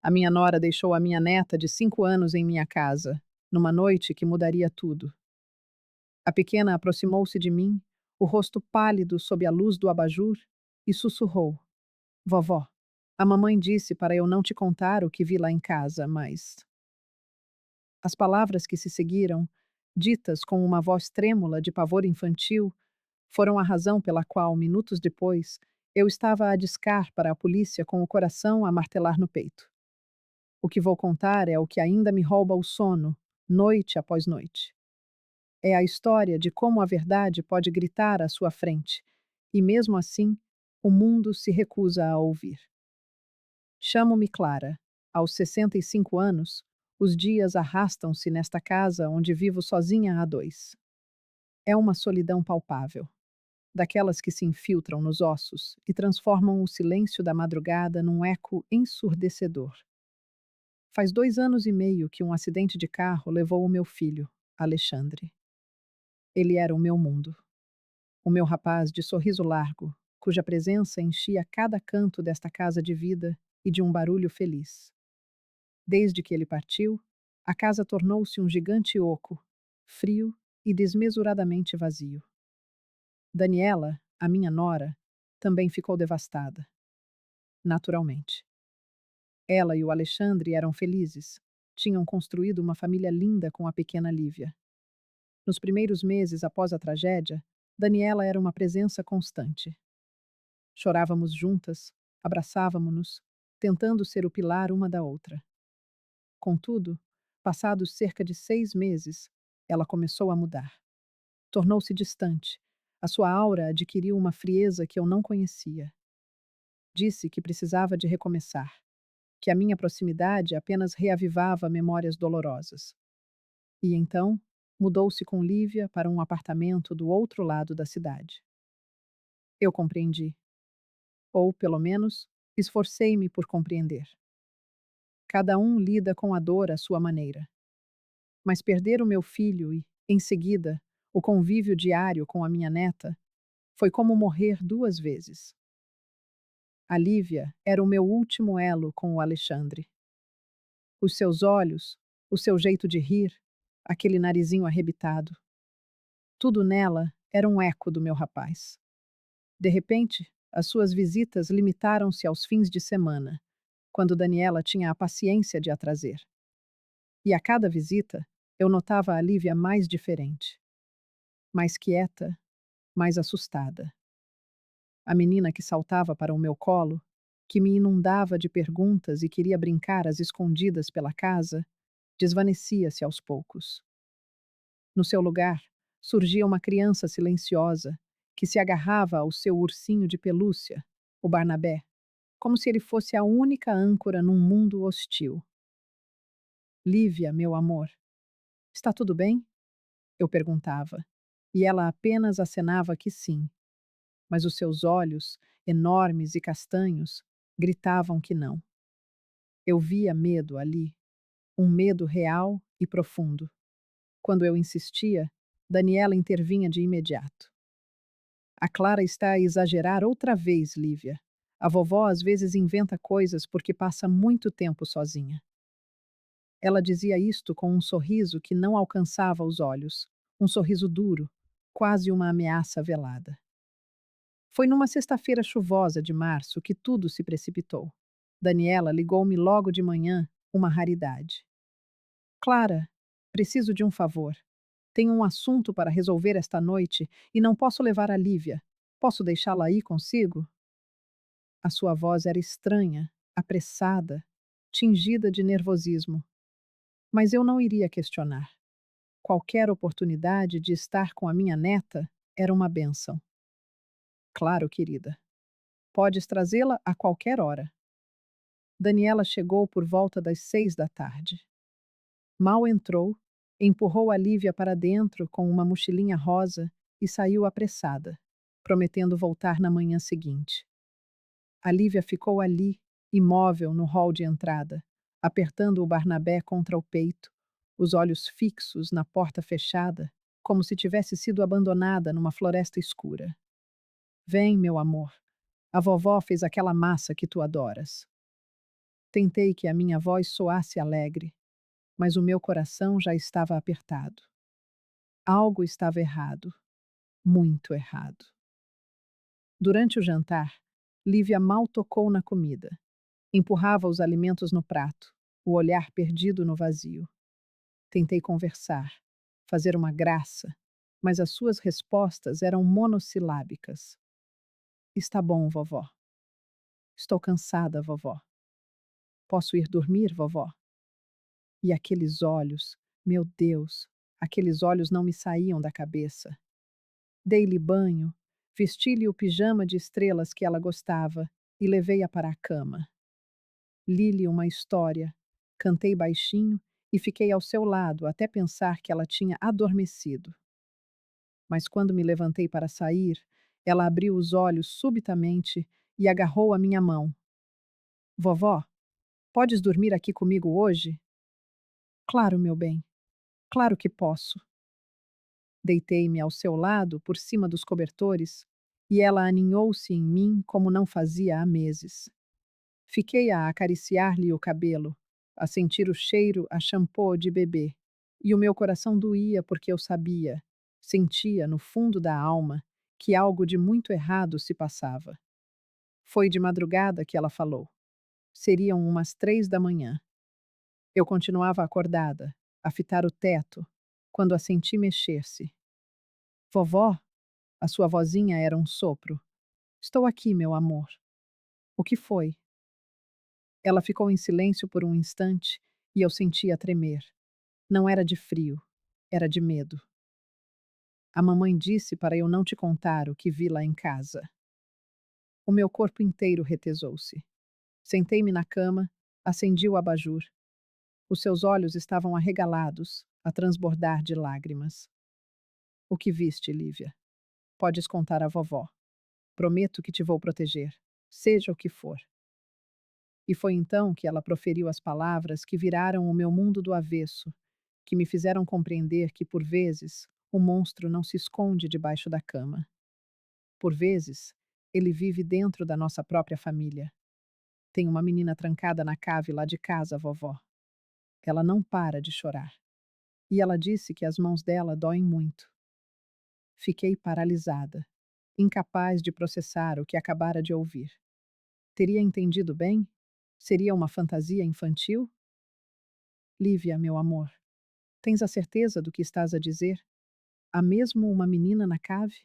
A minha nora deixou a minha neta de 5 anos em minha casa, numa noite que mudaria tudo. A pequena aproximou-se de mim, o rosto pálido sob a luz do abajur, e sussurrou: Vovó, a mamãe disse para eu não te contar o que vi lá em casa, mas. As palavras que se seguiram, ditas com uma voz trêmula de pavor infantil, foram a razão pela qual, minutos depois, eu estava a discar para a polícia com o coração a martelar no peito. O que vou contar é o que ainda me rouba o sono, noite após noite. É a história de como a verdade pode gritar à sua frente, e mesmo assim, o mundo se recusa a ouvir. Chamo-me Clara. Aos 65 anos, os dias arrastam-se nesta casa onde vivo sozinha há dois. É uma solidão palpável, daquelas que se infiltram nos ossos e transformam o silêncio da madrugada num eco ensurdecedor. Faz 2 anos e meio que um acidente de carro levou o meu filho, Alexandre. Ele era o meu mundo. O meu rapaz de sorriso largo, cuja presença enchia cada canto desta casa de vida e de um barulho feliz. Desde que ele partiu, a casa tornou-se um gigante oco, frio e desmesuradamente vazio. Daniela, a minha nora, também ficou devastada. Naturalmente. Ela e o Alexandre eram felizes. Tinham construído uma família linda com a pequena Lívia. Nos primeiros meses após a tragédia, Daniela era uma presença constante. Chorávamos juntas, abraçávamo-nos, tentando ser o pilar uma da outra. Contudo, passados cerca de 6 meses, ela começou a mudar. Tornou-se distante. A sua aura adquiriu uma frieza que eu não conhecia. Disse que precisava de recomeçar, que a minha proximidade apenas reavivava memórias dolorosas. E então, mudou-se com Lívia para um apartamento do outro lado da cidade. Eu compreendi. Ou, pelo menos, esforcei-me por compreender. Cada um lida com a dor à sua maneira. Mas perder o meu filho e, em seguida, o convívio diário com a minha neta foi como morrer 2 vezes. A Lívia era o meu último elo com o Alexandre. Os seus olhos, o seu jeito de rir, aquele narizinho arrebitado. Tudo nela era um eco do meu rapaz. De repente, as suas visitas limitaram-se aos fins de semana, quando Daniela tinha a paciência de a trazer. E a cada visita, eu notava a Lívia mais diferente, mais quieta, mais assustada. A menina que saltava para o meu colo, que me inundava de perguntas e queria brincar às escondidas pela casa, desvanecia-se aos poucos. No seu lugar, surgia uma criança silenciosa, que se agarrava ao seu ursinho de pelúcia, o Barnabé, como se ele fosse a única âncora num mundo hostil. Lívia, meu amor, está tudo bem? Eu perguntava, e ela apenas acenava que sim, mas os seus olhos, enormes e castanhos, gritavam que não. Eu via medo ali, um medo real e profundo. Quando eu insistia, Daniela intervinha de imediato. A Clara está a exagerar outra vez, Lívia. A vovó às vezes inventa coisas porque passa muito tempo sozinha. Ela dizia isto com um sorriso que não alcançava os olhos, um sorriso duro, quase uma ameaça velada. Foi numa sexta-feira chuvosa de março que tudo se precipitou. Daniela ligou-me logo de manhã, uma raridade. Clara, preciso de um favor. Tenho um assunto para resolver esta noite e não posso levar a Lívia. Posso deixá-la aí consigo? A sua voz era estranha, apressada, tingida de nervosismo. Mas eu não iria questionar. Qualquer oportunidade de estar com a minha neta era uma bênção. Claro, querida. Podes trazê-la a qualquer hora. Daniela chegou por volta das 6 da tarde. Mal entrou, empurrou a Lívia para dentro com uma mochilinha rosa e saiu apressada, prometendo voltar na manhã seguinte. A Lívia ficou ali, imóvel no hall de entrada, apertando o Barnabé contra o peito, os olhos fixos na porta fechada, como se tivesse sido abandonada numa floresta escura. Vem, meu amor. A vovó fez aquela massa que tu adoras. Tentei que a minha voz soasse alegre, mas o meu coração já estava apertado. Algo estava errado, muito errado. Durante o jantar, Lívia mal tocou na comida. Empurrava os alimentos no prato, o olhar perdido no vazio. Tentei conversar, fazer uma graça, mas as suas respostas eram monossilábicas. Está bom, vovó. Estou cansada, vovó. Posso ir dormir, vovó? E aqueles olhos, meu Deus, aqueles olhos não me saíam da cabeça. Dei-lhe banho, vesti-lhe o pijama de estrelas que ela gostava e levei-a para a cama. Li-lhe uma história, cantei baixinho e fiquei ao seu lado até pensar que ela tinha adormecido. Mas quando me levantei para sair, ela abriu os olhos subitamente e agarrou a minha mão. Vovó, podes dormir aqui comigo hoje? Claro, meu bem, claro que posso. Deitei-me ao seu lado, por cima dos cobertores, e ela aninhou-se em mim como não fazia há meses. Fiquei a acariciar-lhe o cabelo, a sentir o cheiro a shampoo de bebê, e o meu coração doía porque eu sabia, sentia no fundo da alma, que algo de muito errado se passava. Foi de madrugada que ela falou. Seriam umas 3 da manhã. Eu continuava acordada, a fitar o teto, quando a senti mexer-se. Vovó, a sua vozinha era um sopro. Estou aqui, meu amor. O que foi? Ela ficou em silêncio por um instante e eu sentia tremer. Não era de frio, era de medo. A mamãe disse para eu não te contar o que vi lá em casa. O meu corpo inteiro retesou-se. Sentei-me na cama, acendi o abajur. Os seus olhos estavam arregalados, a transbordar de lágrimas. O que viste, Lívia? Podes contar à vovó. Prometo que te vou proteger, seja o que for. E foi então que ela proferiu as palavras que viraram o meu mundo do avesso, que me fizeram compreender que, por vezes, o monstro não se esconde debaixo da cama. Por vezes, ele vive dentro da nossa própria família. Tem uma menina trancada na cave lá de casa, vovó. Ela não para de chorar. E ela disse que as mãos dela doem muito. Fiquei paralisada, incapaz de processar o que acabara de ouvir. Teria entendido bem? Seria uma fantasia infantil? Lívia, meu amor, tens a certeza do que estás a dizer? Há mesmo uma menina na cave?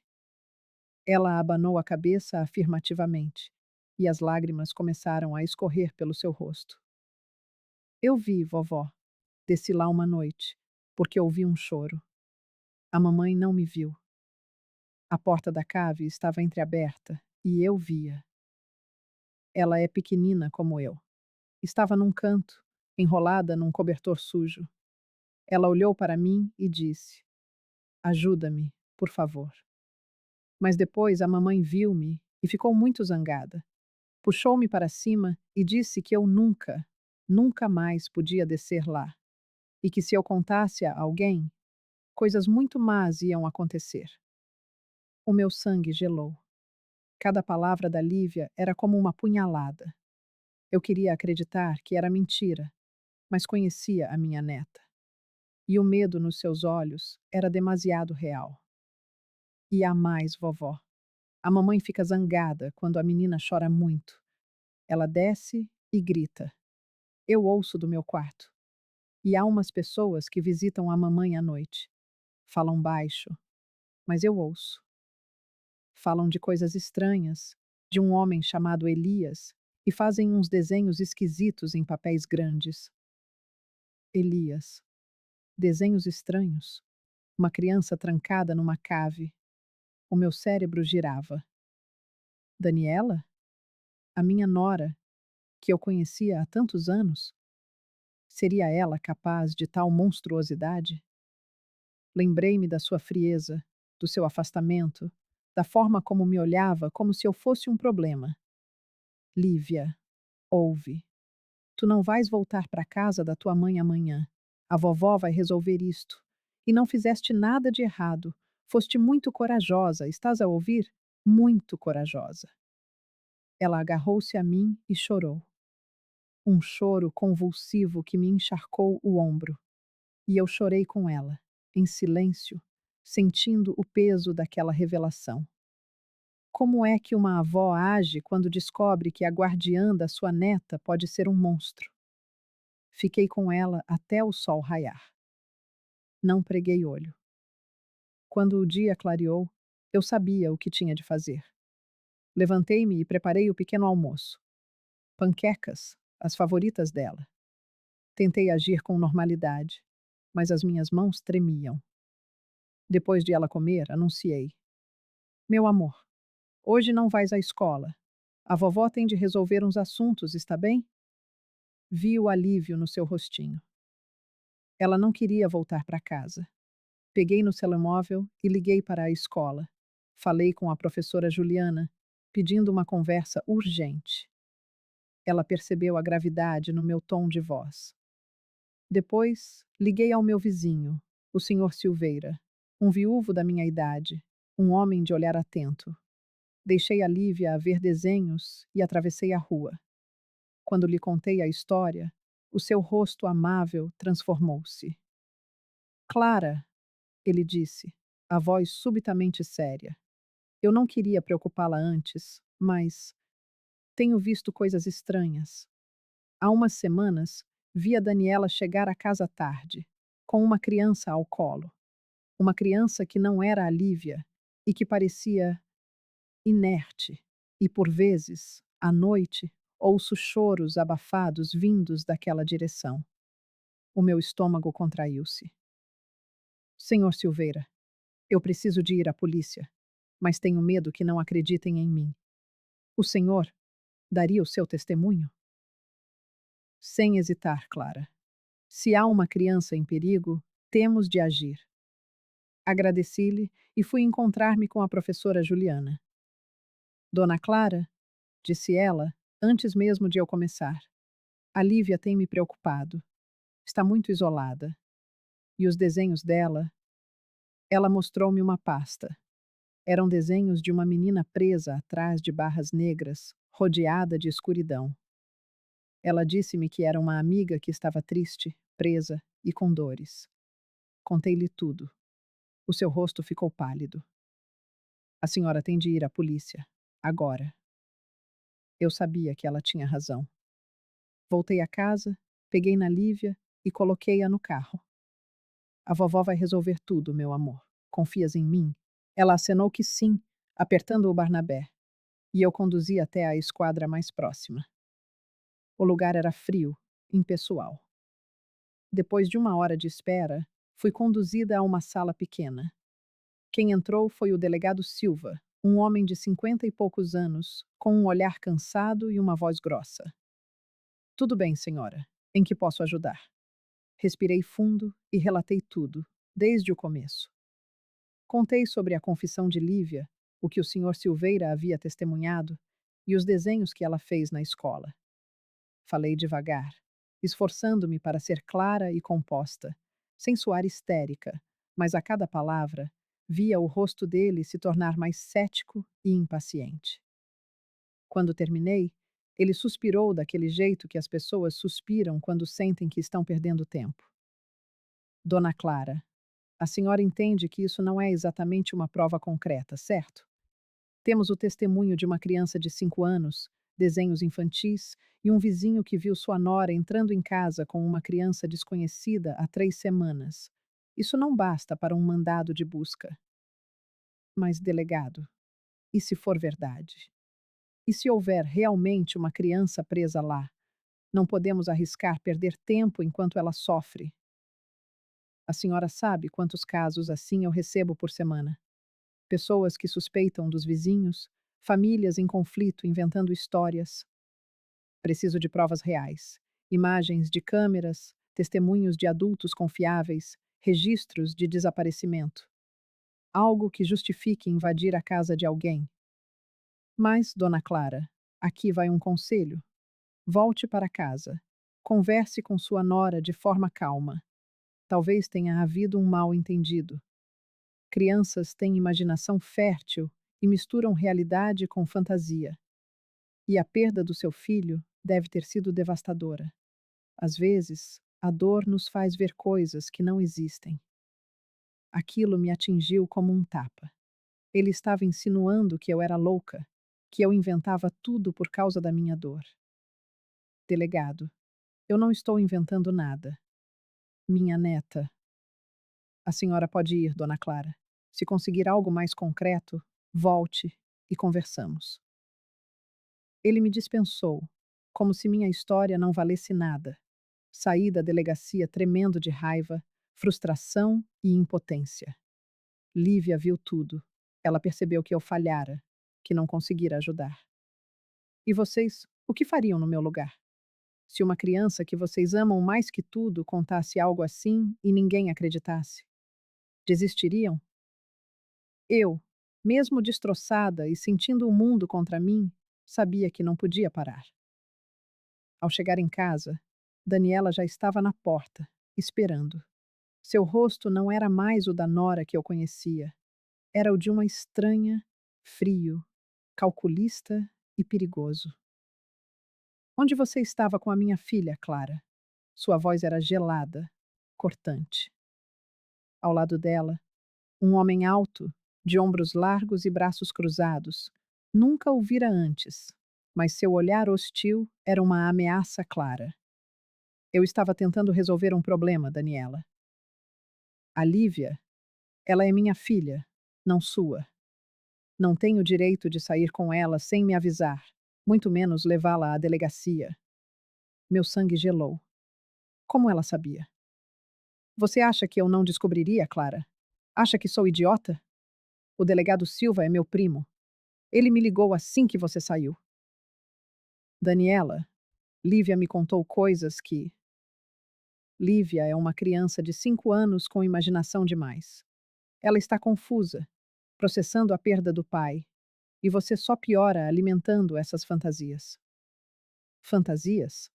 Ela abanou a cabeça afirmativamente, e as lágrimas começaram a escorrer pelo seu rosto. Eu vi, vovó. Desci lá uma noite, porque ouvi um choro. A mamãe não me viu. A porta da cave estava entreaberta e eu via. Ela é pequenina como eu. Estava num canto, enrolada num cobertor sujo. Ela olhou para mim e disse: Ajuda-me, por favor. Mas depois a mamãe viu-me e ficou muito zangada. Puxou-me para cima e disse que eu nunca, nunca mais podia descer lá. E que se eu contasse a alguém, coisas muito más iam acontecer. O meu sangue gelou. Cada palavra da Lívia era como uma punhalada. Eu queria acreditar que era mentira, mas conhecia a minha neta. E o medo nos seus olhos era demasiado real. E há mais, vovó. A mamãe fica zangada quando a menina chora muito. Ela desce e grita. Eu ouço do meu quarto. E há umas pessoas que visitam a mamãe à noite. Falam baixo, mas eu ouço. Falam de coisas estranhas, de um homem chamado Elias, e fazem uns desenhos esquisitos em papéis grandes. Elias. Desenhos estranhos. Uma criança trancada numa cave. O meu cérebro girava. Daniela? A minha nora, que eu conhecia há tantos anos? Seria ela capaz de tal monstruosidade? Lembrei-me da sua frieza, do seu afastamento, da forma como me olhava como se eu fosse um problema. Lívia, ouve. Tu não vais voltar para casa da tua mãe amanhã. A vovó vai resolver isto. E não fizeste nada de errado. Foste muito corajosa, estás a ouvir? Muito corajosa. Ela agarrou-se a mim e chorou. um choro convulsivo que me encharcou o ombro, e eu chorei com ela, em silêncio, sentindo o peso daquela revelação. Como é que uma avó age quando descobre que a guardiã da sua neta pode ser um monstro? Fiquei com ela até o sol raiar. Não preguei olho. Quando o dia clareou, eu sabia o que tinha de fazer. Levantei-me e preparei o pequeno almoço. Panquecas, as favoritas dela. Tentei agir com normalidade, mas as minhas mãos tremiam. Depois de ela comer, anunciei: Meu amor, hoje não vais à escola. A vovó tem de resolver uns assuntos, está bem? Vi o alívio no seu rostinho. Ela não queria voltar para casa. Peguei no telemóvel e liguei para a escola. Falei com a professora Juliana, pedindo uma conversa urgente. Ela percebeu a gravidade no meu tom de voz. Depois, liguei ao meu vizinho, o senhor Silveira, um viúvo da minha idade, um homem de olhar atento. Deixei a Lívia a ver desenhos e atravessei a rua. Quando lhe contei a história, o seu rosto amável transformou-se. Clara, ele disse, a voz subitamente séria. Eu não queria preocupá-la antes, mas tenho visto coisas estranhas. Há umas semanas, vi a Daniela chegar à casa tarde, com uma criança ao colo. Uma criança que não era a Lívia e que parecia inerte. E por vezes, à noite, ouço choros abafados vindos daquela direção. O meu estômago contraiu-se. Senhor Silveira, eu preciso de ir à polícia, mas tenho medo que não acreditem em mim. O senhor daria o seu testemunho? Sem hesitar, Clara. Se há uma criança em perigo, temos de agir. Agradeci-lhe e fui encontrar-me com a professora Juliana. Dona Clara, disse ela, antes mesmo de eu começar, a Lívia tem me preocupado. Está muito isolada. E os desenhos dela? Ela mostrou-me uma pasta. Eram desenhos de uma menina presa atrás de barras negras, rodeada de escuridão. Ela disse-me que era uma amiga que estava triste, presa e com dores. Contei-lhe tudo. O seu rosto ficou pálido. A senhora tem de ir à polícia. Agora. Eu sabia que ela tinha razão. Voltei a casa, peguei na Lívia e coloquei-a no carro. A vovó vai resolver tudo, meu amor. Confias em mim? Ela acenou que sim, apertando o Barnabé, e eu conduzi até a esquadra mais próxima. O lugar era frio, impessoal. Depois de uma hora de espera, fui conduzida a uma sala pequena. Quem entrou foi o delegado Silva, um homem de 50 e poucos anos, com um olhar cansado e uma voz grossa. Tudo bem, senhora. Em que posso ajudar? Respirei fundo e relatei tudo, desde o começo. Contei sobre a confissão de Lívia, o que o senhor Silveira havia testemunhado e os desenhos que ela fez na escola. Falei devagar, esforçando-me para ser clara e composta, sem soar histérica, mas a cada palavra via o rosto dele se tornar mais cético e impaciente. Quando terminei, ele suspirou daquele jeito que as pessoas suspiram quando sentem que estão perdendo tempo. Dona Clara, a senhora entende que isso não é exatamente uma prova concreta, certo? Temos o testemunho de uma criança de 5 anos, desenhos infantis e um vizinho que viu sua nora entrando em casa com uma criança desconhecida há 3 semanas. Isso não basta para um mandado de busca. Mas, delegado, e se for verdade? E se houver realmente uma criança presa lá? Não podemos arriscar perder tempo enquanto ela sofre. A senhora sabe quantos casos assim eu recebo por semana? Pessoas que suspeitam dos vizinhos, famílias em conflito inventando histórias. Preciso de provas reais, imagens de câmeras, testemunhos de adultos confiáveis, registros de desaparecimento. Algo que justifique invadir a casa de alguém. Mas, dona Clara, aqui vai um conselho. Volte para casa. Converse com sua nora de forma calma. Talvez tenha havido um mal-entendido. Crianças têm imaginação fértil e misturam realidade com fantasia. E a perda do seu filho Deve ter sido devastadora. Às vezes, a dor nos faz ver coisas que não existem. Aquilo me atingiu como um tapa. Ele estava insinuando que eu era louca, que eu inventava tudo por causa da minha dor. Delegado, eu não estou inventando nada. Minha neta. A senhora pode ir, dona Clara. Se conseguir algo mais concreto, volte e conversamos. Ele me dispensou, como se minha história não valesse nada. Saí da delegacia tremendo de raiva, frustração e impotência. Lívia viu tudo. Ela percebeu que eu falhara, que não conseguira ajudar. E vocês, o que fariam no meu lugar? Se uma criança que vocês amam mais que tudo contasse algo assim e ninguém acreditasse? Desistiriam? Eu, mesmo destroçada e sentindo o mundo contra mim, sabia que não podia parar. Ao chegar em casa, Daniela já estava na porta, esperando. Seu rosto não era mais o da nora que eu conhecia. Era o de uma estranha, frio, calculista e perigoso. Onde você estava com a minha filha, Clara? Sua voz era gelada, cortante. Ao lado dela, um homem alto, de ombros largos e braços cruzados. Nunca o vira antes, mas seu olhar hostil era uma ameaça clara. Eu estava tentando resolver um problema, Daniela. A Lívia, ela é minha filha, não sua. Não tenho direito de sair com ela sem me avisar, muito menos levá-la à delegacia. Meu sangue gelou. Como ela sabia? Você acha que eu não descobriria, Clara? Acha que sou idiota? O delegado Silva é meu primo. Ele me ligou assim que você saiu. Daniela, Lívia me contou coisas que. Lívia é uma criança de 5 anos com imaginação demais. Ela está confusa, processando a perda do pai, e você só piora alimentando essas fantasias. Fantasias?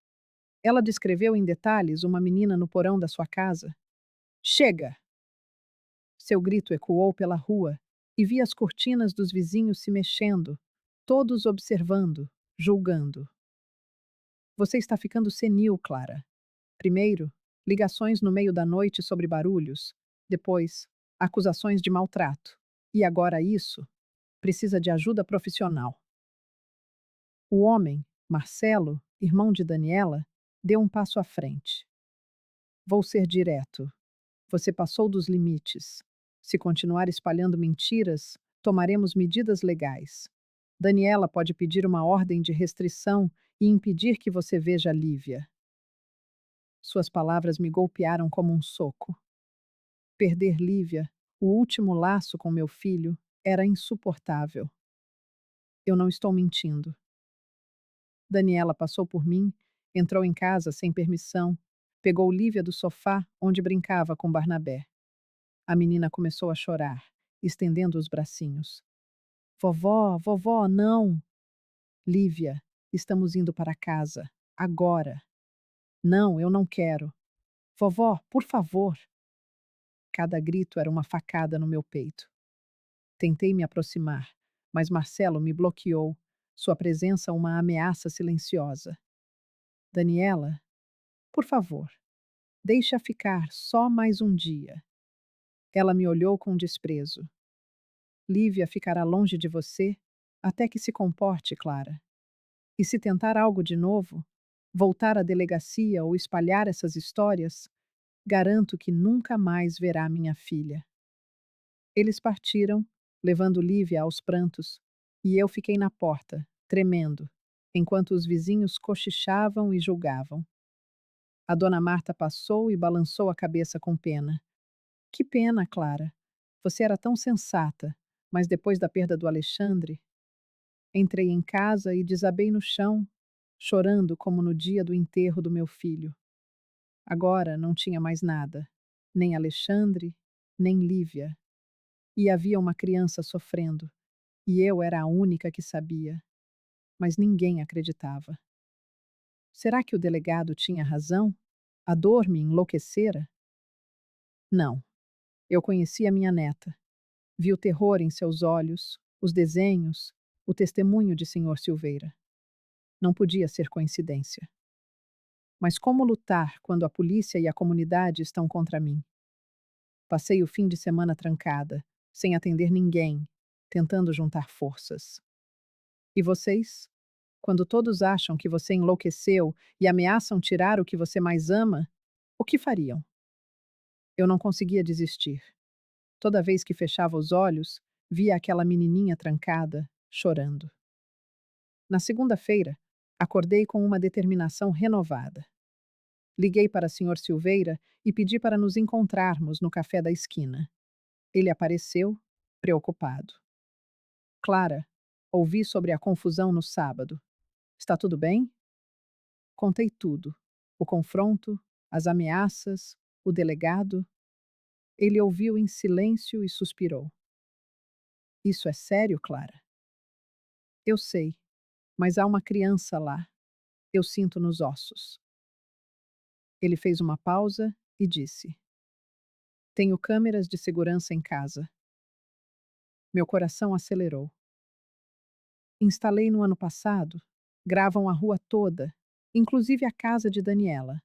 Ela descreveu em detalhes uma menina no porão da sua casa. Chega! Seu grito ecoou pela rua e vi as cortinas dos vizinhos se mexendo, todos observando, julgando. Você está ficando senil, Clara. Primeiro, ligações no meio da noite sobre barulhos. Depois, acusações de maltrato. E agora isso? Precisa de ajuda profissional. O homem, Marcelo, irmão de Daniela, deu um passo à frente. Vou ser direto. Você passou dos limites. Se continuar espalhando mentiras, tomaremos medidas legais. Daniela pode pedir uma ordem de restrição e impedir que você veja Lívia. Suas palavras me golpearam como um soco. Perder Lívia, o último laço com meu filho, era insuportável. Eu não estou mentindo. Daniela passou por mim, entrou em casa sem permissão, pegou Lívia do sofá onde brincava com Barnabé. A menina começou a chorar, estendendo os bracinhos. Vovó, vovó, não! Lívia, estamos indo para casa. Agora. Não, eu não quero. Vovó, por favor. Cada grito era uma facada no meu peito. Tentei me aproximar, mas Marcelo me bloqueou, sua presença uma ameaça silenciosa. Daniela, por favor, deixa ficar só mais um dia. Ela me olhou com desprezo. Lívia ficará longe de você até que se comporte, Clara. E se tentar algo de novo, voltar à delegacia ou espalhar essas histórias, garanto que nunca mais verá minha filha. Eles partiram, levando Lívia aos prantos, e eu fiquei na porta, tremendo, enquanto os vizinhos cochichavam e julgavam. A dona Marta passou e balançou a cabeça com pena. Que pena, Clara. Você era tão sensata, mas depois da perda do Alexandre. Entrei em casa e desabei no chão, chorando como no dia do enterro do meu filho. Agora não tinha mais nada, nem Alexandre, nem Lívia. E havia uma criança sofrendo, e eu era a única que sabia. Mas ninguém acreditava. Será que o delegado tinha razão? A dor me enlouquecera? Não. Eu conhecia minha neta. Vi o terror em seus olhos, os desenhos, o testemunho de Senhor Silveira. Não podia ser coincidência. Mas como lutar quando a polícia e a comunidade estão contra mim? Passei o fim de semana trancada, sem atender ninguém, tentando juntar forças. E vocês? Quando todos acham que você enlouqueceu e ameaçam tirar o que você mais ama, o que fariam? Eu não conseguia desistir. Toda vez que fechava os olhos, via aquela menininha trancada, chorando. Na segunda-feira, acordei com uma determinação renovada. Liguei para o Sr. Silveira e pedi para nos encontrarmos no café da esquina. Ele apareceu, preocupado. Clara, ouvi sobre a confusão no sábado. Está tudo bem? Contei tudo. O confronto, as ameaças, o delegado. Ele ouviu em silêncio e suspirou. Isso é sério, Clara? Eu sei, mas há uma criança lá. Eu sinto nos ossos. Ele fez uma pausa e disse: Tenho câmeras de segurança em casa. Meu coração acelerou. Instalei no ano passado. Gravam a rua toda, inclusive a casa de Daniela.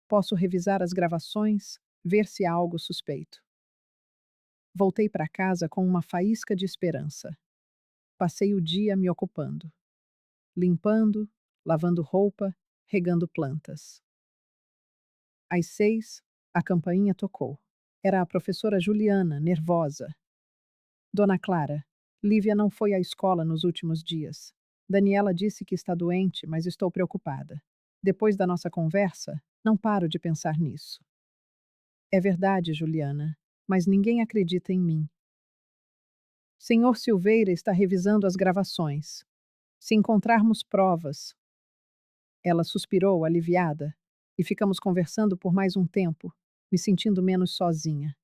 Posso revisar as gravações, ver se há algo suspeito. Voltei para casa com uma faísca de esperança. Passei o dia me ocupando, limpando, lavando roupa, regando plantas. Às 6, a campainha tocou. Era a professora Juliana, nervosa. Dona Clara, Lívia não foi à escola nos últimos dias. Daniela disse que está doente, mas estou preocupada. Depois da nossa conversa, não paro de pensar nisso. É verdade, Juliana, mas ninguém acredita em mim. Senhor Silveira está revisando as gravações. Se encontrarmos provas. Ela suspirou, aliviada, e ficamos conversando por mais um tempo, me sentindo menos sozinha.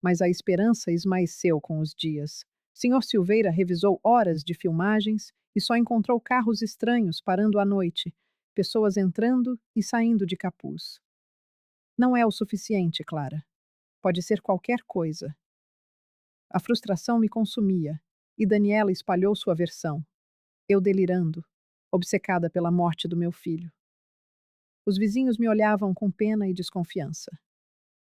Mas a esperança esmaeceu com os dias. Senhor Silveira revisou horas de filmagens e só encontrou carros estranhos parando à noite, pessoas entrando e saindo de capuz. Não é o suficiente, Clara. Pode ser qualquer coisa. A frustração me consumia, e Daniela espalhou sua versão. Eu delirando, obcecada pela morte do meu filho. Os vizinhos me olhavam com pena e desconfiança.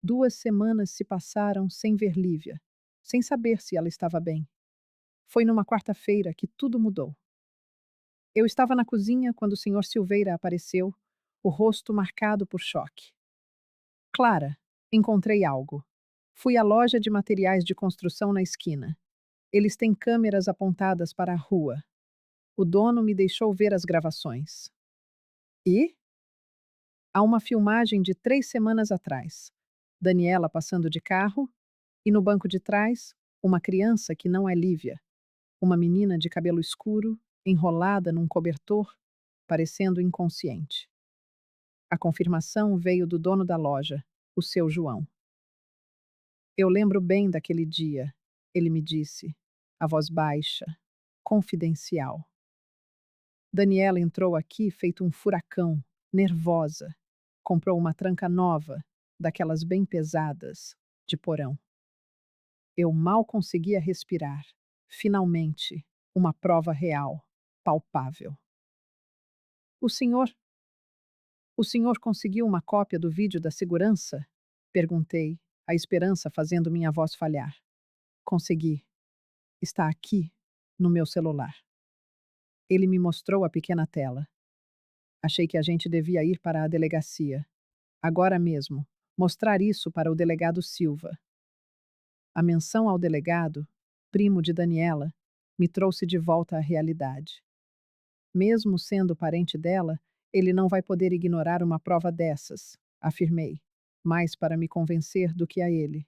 2 semanas se passaram sem ver Lívia, sem saber se ela estava bem. Foi numa quarta-feira que tudo mudou. Eu estava na cozinha quando o Sr. Silveira apareceu, o rosto marcado por choque. Clara, encontrei algo. Fui à loja de materiais de construção na esquina. Eles têm câmeras apontadas para a rua. O dono me deixou ver as gravações. E? Há uma filmagem de 3 semanas atrás. Daniela passando de carro e no banco de trás, uma criança que não é Lívia. Uma menina de cabelo escuro, enrolada num cobertor, parecendo inconsciente. A confirmação veio do dono da loja, o seu João. Eu lembro bem daquele dia, ele me disse, a voz baixa, confidencial. Daniela entrou aqui feito um furacão, nervosa. Comprou uma tranca nova, daquelas bem pesadas, de porão. Eu mal conseguia respirar. Finalmente, uma prova real, palpável. O senhor. O senhor conseguiu uma cópia do vídeo da segurança? Perguntei, a esperança fazendo minha voz falhar. Consegui. Está aqui, no meu celular. Ele me mostrou a pequena tela. Achei que a gente devia ir para a delegacia. Agora mesmo, mostrar isso para o delegado Silva. A menção ao delegado, primo de Daniela, me trouxe de volta à realidade. Mesmo sendo parente dela, ele não vai poder ignorar uma prova dessas, afirmei, mais para me convencer do que a ele.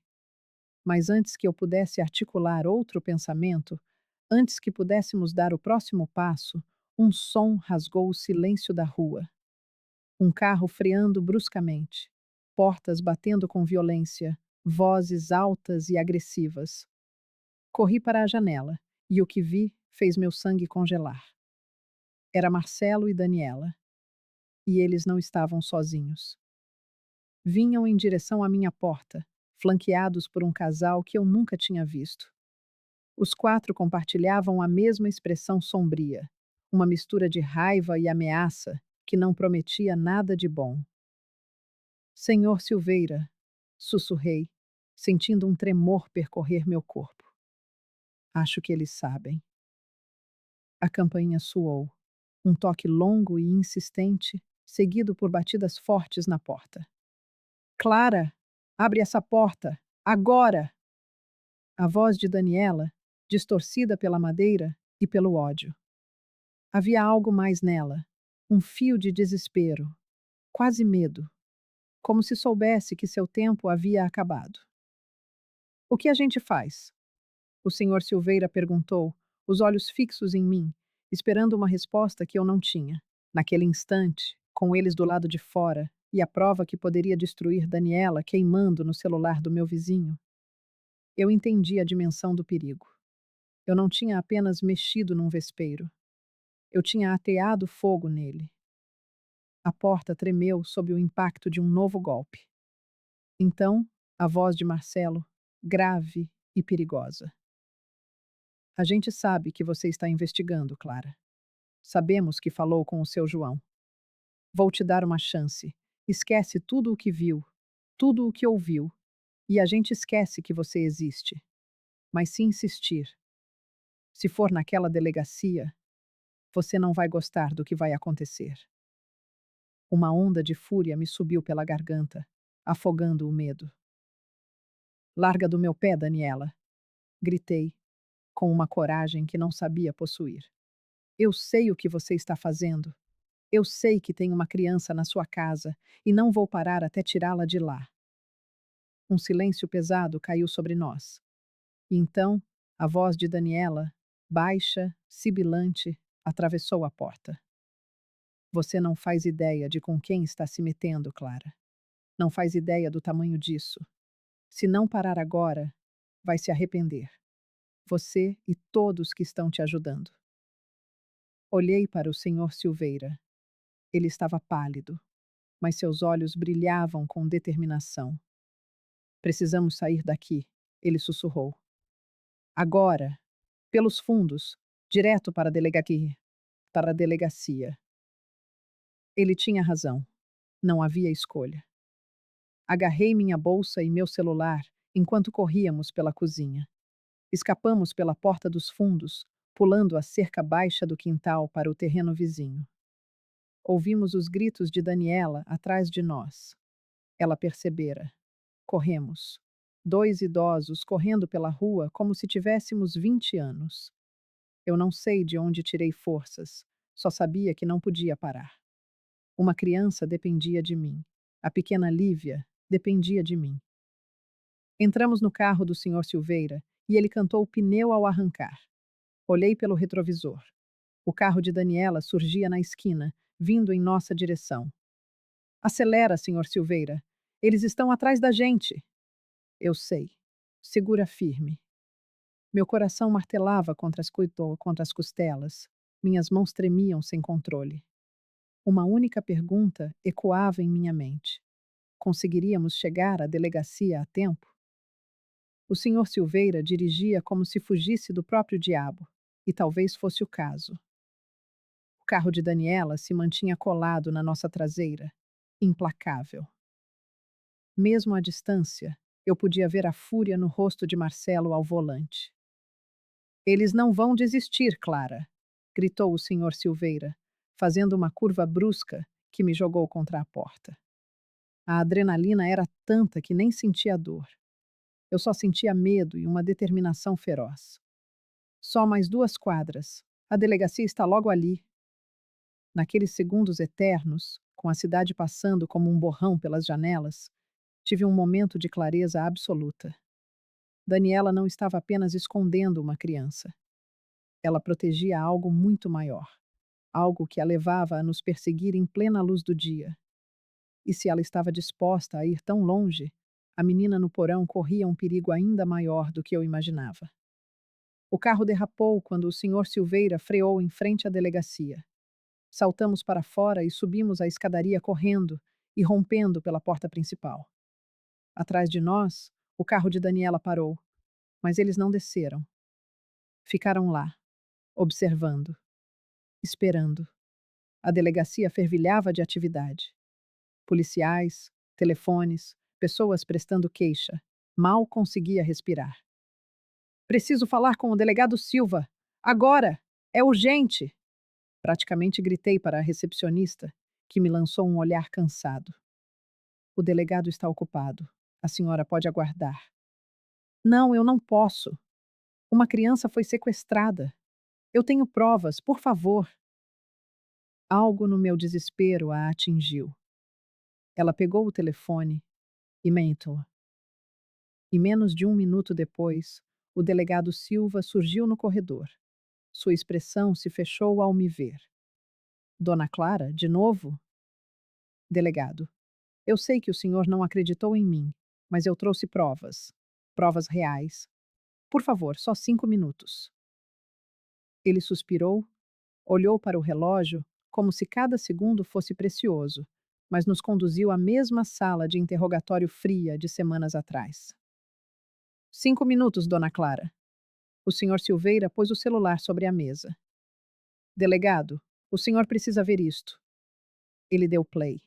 Mas antes que eu pudesse articular outro pensamento, antes que pudéssemos dar o próximo passo, um som rasgou o silêncio da rua. Um carro freando bruscamente, portas batendo com violência, vozes altas e agressivas. Corri para a janela, e o que vi fez meu sangue congelar. Era Marcelo e Daniela. E eles não estavam sozinhos. Vinham em direção à minha porta, flanqueados por um casal que eu nunca tinha visto. Os 4 compartilhavam a mesma expressão sombria, uma mistura de raiva e ameaça que não prometia nada de bom. Senhor Silveira, sussurrei, sentindo um tremor percorrer meu corpo. Acho que eles sabem. A campainha soou, um toque longo e insistente, seguido por batidas fortes na porta. Clara, abre essa porta, agora! A voz de Daniela, distorcida pela madeira e pelo ódio. Havia algo mais nela, um fio de desespero, quase medo, como se soubesse que seu tempo havia acabado. O que a gente faz? O senhor Silveira perguntou, os olhos fixos em mim, esperando uma resposta que eu não tinha. Naquele instante, com eles do lado de fora e a prova que poderia destruir Daniela queimando no celular do meu vizinho, eu entendi a dimensão do perigo. Eu não tinha apenas mexido num vespeiro. Eu tinha ateado fogo nele. A porta tremeu sob o impacto de um novo golpe. Então, a voz de Marcelo, grave e perigosa. A gente sabe que você está investigando, Clara. Sabemos que falou com o seu João. Vou te dar uma chance. Esquece tudo o que viu, tudo o que ouviu, e a gente esquece que você existe. Mas se insistir, se for naquela delegacia, você não vai gostar do que vai acontecer. Uma onda de fúria me subiu pela garganta, afogando o medo. Larga do meu pé, Daniela! Gritei, com uma coragem que não sabia possuir. Eu sei o que você está fazendo. Eu sei que tem uma criança na sua casa e não vou parar até tirá-la de lá. Um silêncio pesado caiu sobre nós. E então, a voz de Daniela, baixa, sibilante, atravessou a porta. Você não faz ideia de com quem está se metendo, Clara. Não faz ideia do tamanho disso. Se não parar agora, vai se arrepender. Você e todos que estão te ajudando. Olhei para o senhor Silveira. Ele estava pálido, mas seus olhos brilhavam com determinação. Precisamos sair daqui, ele sussurrou. Agora, pelos fundos, direto para a delegacia. Ele tinha razão. Não havia escolha. Agarrei minha bolsa e meu celular enquanto corríamos pela cozinha. Escapamos pela porta dos fundos, pulando a cerca baixa do quintal para o terreno vizinho. Ouvimos os gritos de Daniela atrás de nós. Ela percebera. Corremos. Dois idosos correndo pela rua como se tivéssemos 20 anos. Eu não sei de onde tirei forças, só sabia que não podia parar. Uma criança dependia de mim. A pequena Lívia dependia de mim. Entramos no carro do senhor Silveira e ele cantou o pneu ao arrancar. Olhei pelo retrovisor. O carro de Daniela surgia na esquina, vindo em nossa direção. Acelera, senhor Silveira. Eles estão atrás da gente. Eu sei. Segura firme. Meu coração martelava contra as costelas. Minhas mãos tremiam sem controle. Uma única pergunta ecoava em minha mente. Conseguiríamos chegar à delegacia a tempo? O senhor Silveira dirigia como se fugisse do próprio diabo, e talvez fosse o caso. O carro de Daniela se mantinha colado na nossa traseira, implacável. Mesmo à distância, eu podia ver a fúria no rosto de Marcelo ao volante. Eles não vão desistir, Clara, gritou o senhor Silveira, fazendo uma curva brusca que me jogou contra a porta. A adrenalina era tanta que nem sentia dor. Eu só sentia medo e uma determinação feroz. Só mais 2 quadras. A delegacia está logo ali. Naqueles segundos eternos, com a cidade passando como um borrão pelas janelas, tive um momento de clareza absoluta. Daniela não estava apenas escondendo uma criança. Ela protegia algo muito maior. Algo que a levava a nos perseguir em plena luz do dia. E se ela estava disposta a ir tão longe, a menina no porão corria um perigo ainda maior do que eu imaginava. O carro derrapou quando o senhor Silveira freou em frente à delegacia. Saltamos para fora e subimos a escadaria correndo e rompendo pela porta principal. Atrás de nós, o carro de Daniela parou, mas eles não desceram. Ficaram lá, observando. esperando. A delegacia fervilhava de atividade. Policiais, telefones, pessoas prestando queixa. Mal conseguia respirar. Preciso falar com o delegado Silva. Agora! É urgente! Praticamente gritei para a recepcionista, que me lançou um olhar cansado. O delegado está ocupado. A senhora pode aguardar. Não, eu não posso. Uma criança foi sequestrada. Eu tenho provas, por favor. Algo no meu desespero a atingiu. Ela pegou o telefone e mentou. E menos de um minuto depois, o delegado Silva surgiu no corredor. Sua expressão se fechou ao me ver. Dona Clara, de novo? Delegado. Eu sei que o senhor não acreditou em mim, mas eu trouxe provas. Provas reais. Por favor, só 5 minutos. Ele suspirou, olhou para o relógio, como se cada segundo fosse precioso, mas nos conduziu à mesma sala de interrogatório fria de semanas atrás. 5 minutos, Dona Clara. O senhor Silveira pôs o celular sobre a mesa. Delegado, o senhor precisa ver isto. Ele deu play.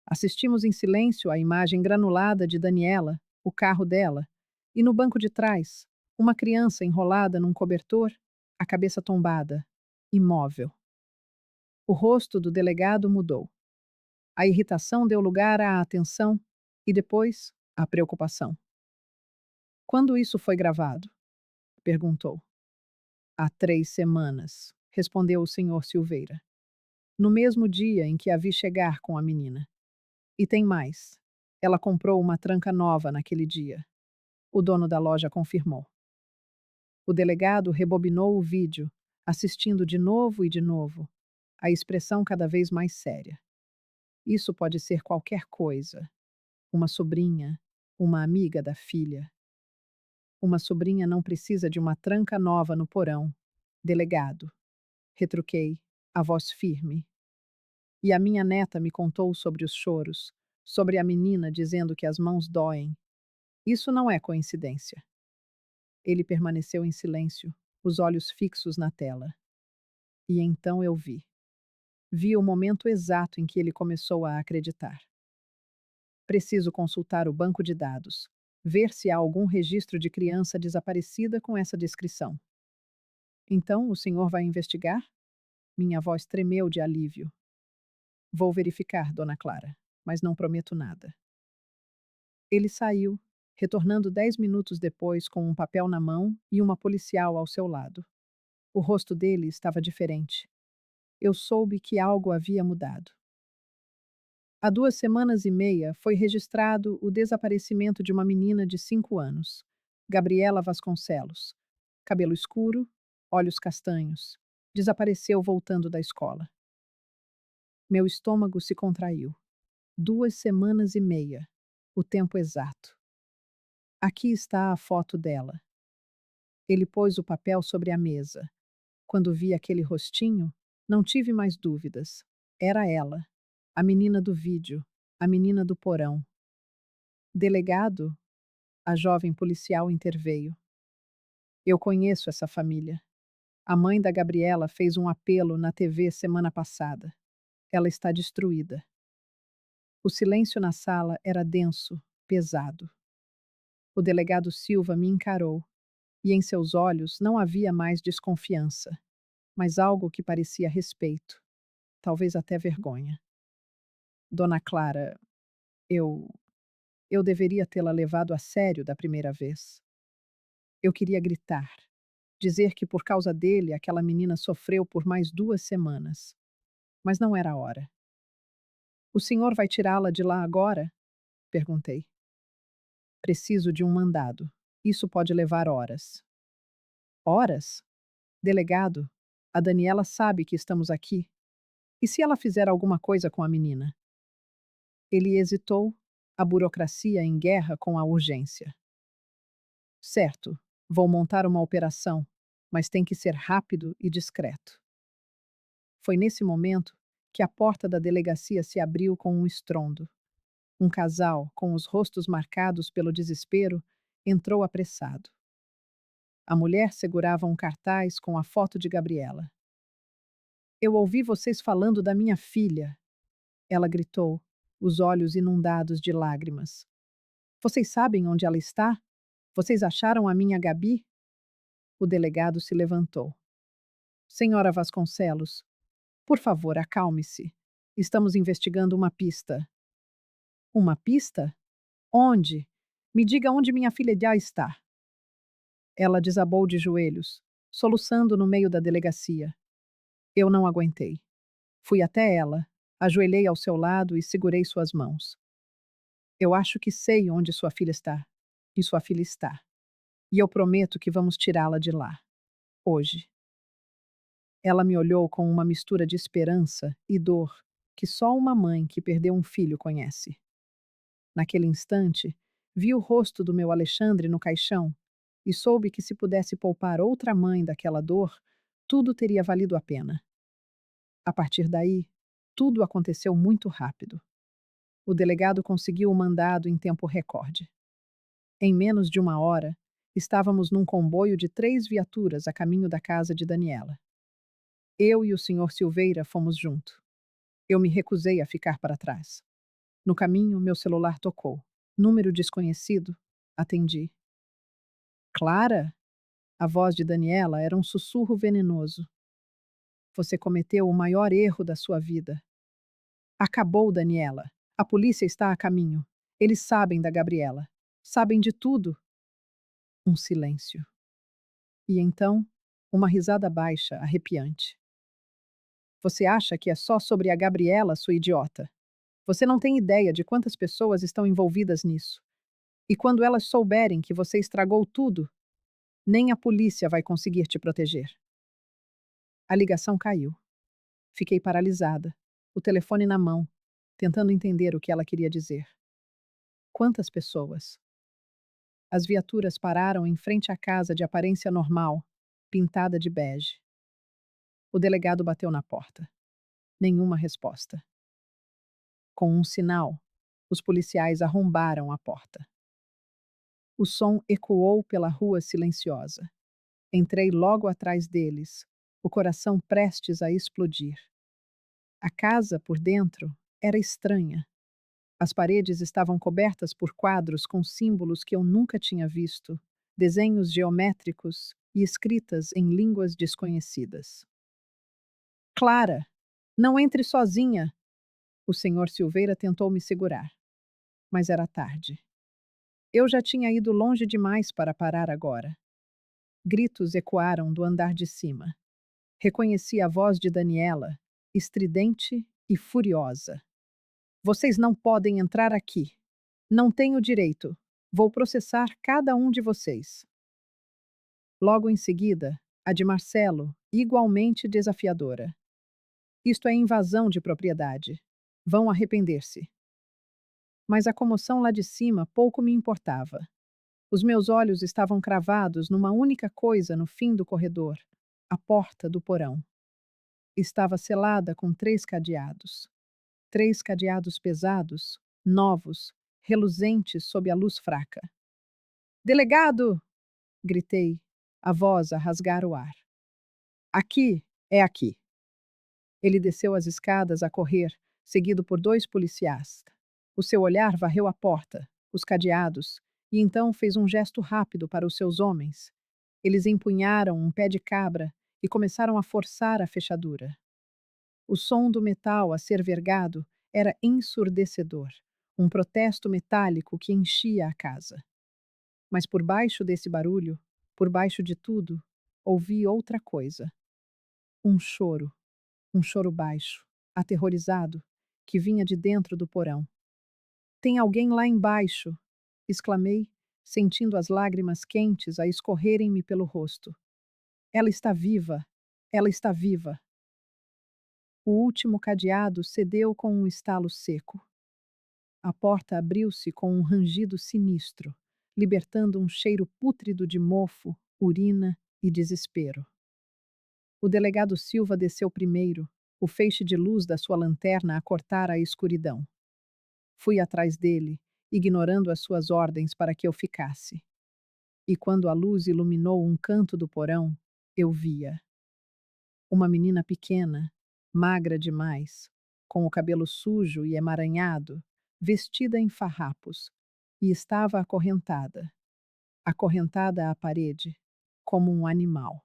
Assistimos em silêncio à imagem granulada de Daniela, o carro dela, e no banco de trás, uma criança enrolada num cobertor, a cabeça tombada, imóvel. O rosto do delegado mudou. A irritação deu lugar à atenção e depois à preocupação. Quando isso foi gravado? Perguntou. Há 3 semanas, respondeu o senhor Silveira. No mesmo dia em que a vi chegar com a menina. E tem mais. Ela comprou uma tranca nova naquele dia. O dono da loja confirmou. O delegado rebobinou o vídeo, assistindo de novo e de novo, a expressão cada vez mais séria. Isso pode ser qualquer coisa. Uma sobrinha, uma amiga da filha. Uma sobrinha não precisa de uma tranca nova no porão. Delegado. Retruquei, a voz firme. E a minha neta me contou sobre os choros, sobre a menina dizendo que as mãos doem. Isso não é coincidência. Ele permaneceu em silêncio, os olhos fixos na tela. E então eu vi. Vi o momento exato em que ele começou a acreditar. Preciso consultar o banco de dados, ver se há algum registro de criança desaparecida com essa descrição. Então, o senhor vai investigar? Minha voz tremeu de alívio. Vou verificar, Dona Clara, mas não prometo nada. Ele saiu, retornando 10 minutos depois com um papel na mão e uma policial ao seu lado. O rosto dele estava diferente. Eu soube que algo havia mudado. Há 2 semanas e meia foi registrado o desaparecimento de uma menina de 5 anos, Gabriela Vasconcelos. Cabelo escuro, olhos castanhos. Desapareceu voltando da escola. Meu estômago se contraiu. 2 semanas e meia. O tempo exato. Aqui está a foto dela. Ele pôs o papel sobre a mesa. Quando vi aquele rostinho, não tive mais dúvidas. Era ela, a menina do vídeo, a menina do porão. Delegado, a jovem policial interveio. Eu conheço essa família. A mãe da Gabriela fez um apelo na TV semana passada. Ela está destruída. O silêncio na sala era denso, pesado. O delegado Silva me encarou, e em seus olhos não havia mais desconfiança, mas algo que parecia respeito, talvez até vergonha. Dona Clara, eu. Eu deveria tê-la levado a sério da primeira vez. Eu queria gritar, dizer que por causa dele aquela menina sofreu por mais 2 semanas. Mas não era a hora. O senhor vai tirá-la de lá agora? Perguntei. Preciso de um mandado. Isso pode levar horas. Horas? Delegado, a Daniela sabe que estamos aqui. E se ela fizer alguma coisa com a menina? Ele hesitou, a burocracia em guerra com a urgência. Certo, vou montar uma operação, mas tem que ser rápido e discreto. Foi nesse momento que a porta da delegacia se abriu com um estrondo. Um casal, com os rostos marcados pelo desespero, entrou apressado. A mulher segurava um cartaz com a foto de Gabriela. Eu ouvi vocês falando da minha filha, ela gritou, os olhos inundados de lágrimas. Vocês sabem onde ela está? Vocês acharam a minha Gabi? O delegado se levantou. Senhora Vasconcelos, por favor, acalme-se. Estamos investigando uma pista. Uma pista? Onde? Me diga onde minha filha já está. Ela desabou de joelhos, soluçando no meio da delegacia. Eu não aguentei. Fui até ela, ajoelhei ao seu lado e segurei suas mãos. Eu acho que sei onde sua filha está. E sua filha está. E eu prometo que vamos tirá-la de lá. Hoje. Ela me olhou com uma mistura de esperança e dor que só uma mãe que perdeu um filho conhece. Naquele instante, vi o rosto do meu Alexandre no caixão e soube que se pudesse poupar outra mãe daquela dor, tudo teria valido a pena. A partir daí, tudo aconteceu muito rápido. O delegado conseguiu o mandado em tempo recorde. Em menos de uma hora, estávamos num comboio de 3 viaturas a caminho da casa de Daniela. Eu e o senhor Silveira fomos junto. Eu me recusei a ficar para trás. No caminho, meu celular tocou. Número desconhecido. Atendi. Clara? A voz de Daniela era um sussurro venenoso. Você cometeu o maior erro da sua vida. Acabou, Daniela. A polícia está a caminho. Eles sabem da Gabriela. Sabem de tudo. Um silêncio. E então, uma risada baixa, arrepiante. Você acha que é só sobre a Gabriela, sua idiota? Você não tem ideia de quantas pessoas estão envolvidas nisso. E quando elas souberem que você estragou tudo, nem a polícia vai conseguir te proteger. A ligação caiu. Fiquei paralisada, o telefone na mão, tentando entender o que ela queria dizer. Quantas pessoas? As viaturas pararam em frente à casa de aparência normal, pintada de bege. O delegado bateu na porta. Nenhuma resposta. Com um sinal, os policiais arrombaram a porta. O som ecoou pela rua silenciosa. Entrei logo atrás deles, o coração prestes a explodir. A casa, por dentro, era estranha. As paredes estavam cobertas por quadros com símbolos que eu nunca tinha visto, desenhos geométricos e escritas em línguas desconhecidas. Clara, não entre sozinha! O senhor Silveira tentou me segurar, mas era tarde. Eu já tinha ido longe demais para parar agora. Gritos ecoaram do andar de cima. Reconheci a voz de Daniela, estridente e furiosa. Vocês não podem entrar aqui. Não tenho direito. Vou processar cada um de vocês. Logo em seguida, a de Marcelo, igualmente desafiadora. Isto é invasão de propriedade. Vão arrepender-se. Mas a comoção lá de cima pouco me importava. Os meus olhos estavam cravados numa única coisa no fim do corredor: a porta do porão. Estava selada com 3 cadeados. 3 cadeados pesados, novos, reluzentes sob a luz fraca. Delegado! Gritei, a voz a rasgar o ar. Aqui, é aqui. Ele desceu as escadas a correr, seguido por 2 policiais. O seu olhar varreu a porta, os cadeados, e então fez um gesto rápido para os seus homens. Eles empunharam um pé de cabra e começaram a forçar a fechadura. O som do metal a ser vergado era ensurdecedor, um protesto metálico que enchia a casa. Mas por baixo desse barulho, por baixo de tudo, ouvi outra coisa. Um choro baixo, aterrorizado, que vinha de dentro do porão. Tem alguém lá embaixo! Exclamei, sentindo as lágrimas quentes a escorrerem-me pelo rosto. Ela está viva! Ela está viva! O último cadeado cedeu com um estalo seco. A porta abriu-se com um rangido sinistro, libertando um cheiro pútrido de mofo, urina e desespero. O delegado Silva desceu primeiro, o feixe de luz da sua lanterna a cortar a escuridão. Fui atrás dele, ignorando as suas ordens para que eu ficasse. E quando a luz iluminou um canto do porão, eu via uma menina pequena, magra demais, com o cabelo sujo e emaranhado, vestida em farrapos, e estava acorrentada à parede, como um animal.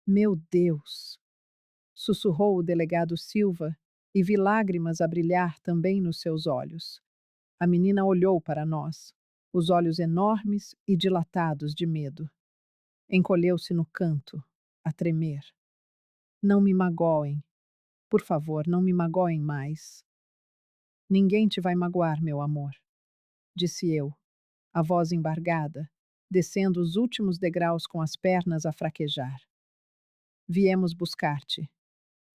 Meu Deus! Sussurrou o delegado Silva e vi lágrimas a brilhar também nos seus olhos. A menina olhou para nós, os olhos enormes e dilatados de medo. Encolheu-se no canto, a tremer. Não me magoem. Por favor, não me magoem mais. Ninguém te vai magoar, meu amor, disse eu, a voz embargada, descendo os últimos degraus com as pernas a fraquejar. Viemos buscar-te.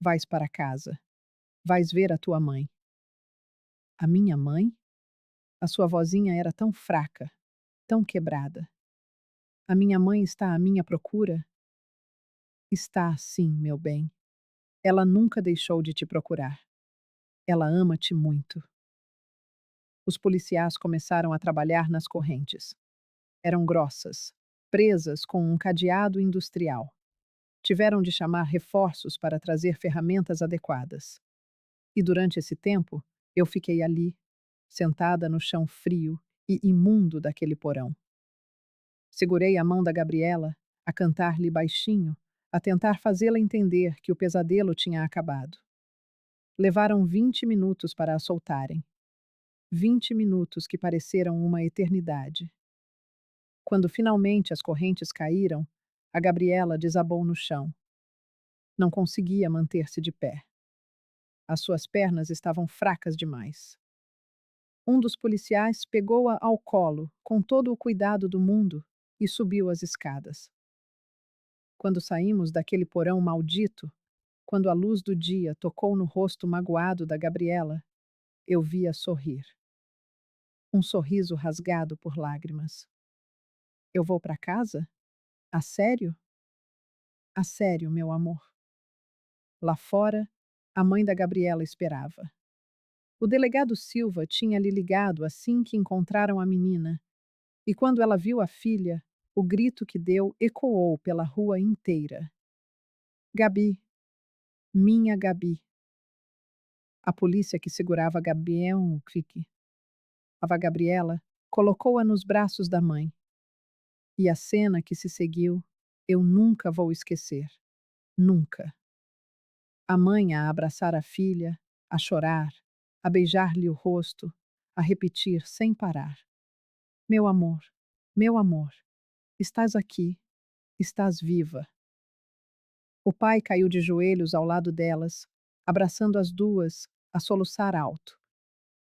Vais para casa. Vais ver a tua mãe. A minha mãe? A sua vozinha era tão fraca, tão quebrada. A minha mãe está à minha procura? Está, sim, meu bem. Ela nunca deixou de te procurar. Ela ama-te muito. Os policiais começaram a trabalhar nas correntes. Eram grossas, presas com um cadeado industrial. Tiveram de chamar reforços para trazer ferramentas adequadas. E durante esse tempo, eu fiquei ali, sentada no chão frio e imundo daquele porão. Segurei a mão da Gabriela, a cantar-lhe baixinho, a tentar fazê-la entender que o pesadelo tinha acabado. Levaram 20 minutos para a soltarem. 20 minutos que pareceram uma eternidade. Quando finalmente as correntes caíram, a Gabriela desabou no chão. Não conseguia manter-se de pé. As suas pernas estavam fracas demais. Um dos policiais pegou-a ao colo, com todo o cuidado do mundo, e subiu as escadas. Quando saímos daquele porão maldito, quando a luz do dia tocou no rosto magoado da Gabriela, eu vi-a sorrir. Um sorriso rasgado por lágrimas. Eu vou para casa? A sério? A sério, meu amor. Lá fora, a mãe da Gabriela esperava. O delegado Silva tinha lhe ligado assim que encontraram a menina, e quando ela viu a filha, o grito que deu ecoou pela rua inteira. Gabi, minha Gabi. A polícia que segurava Gabriela colocou-a nos braços da mãe. E a cena que se seguiu, eu nunca vou esquecer. Nunca. A mãe a abraçar a filha, a chorar, a beijar-lhe o rosto, a repetir sem parar: meu amor, estás aqui, estás viva. O pai caiu de joelhos ao lado delas, abraçando as duas, a soluçar alto.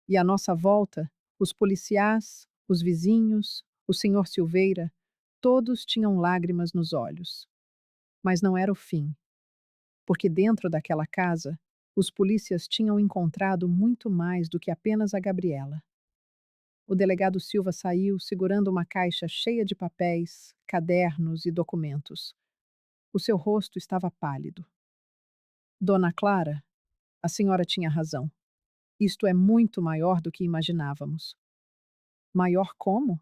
E à nossa volta, os policiais, os vizinhos, o senhor Silveira, todos tinham lágrimas nos olhos. Mas não era o fim, porque dentro daquela casa, os polícias tinham encontrado muito mais do que apenas a Gabriela. O delegado Silva saiu segurando uma caixa cheia de papéis, cadernos e documentos. O seu rosto estava pálido. Dona Clara, a senhora tinha razão. Isto é muito maior do que imaginávamos. Maior como?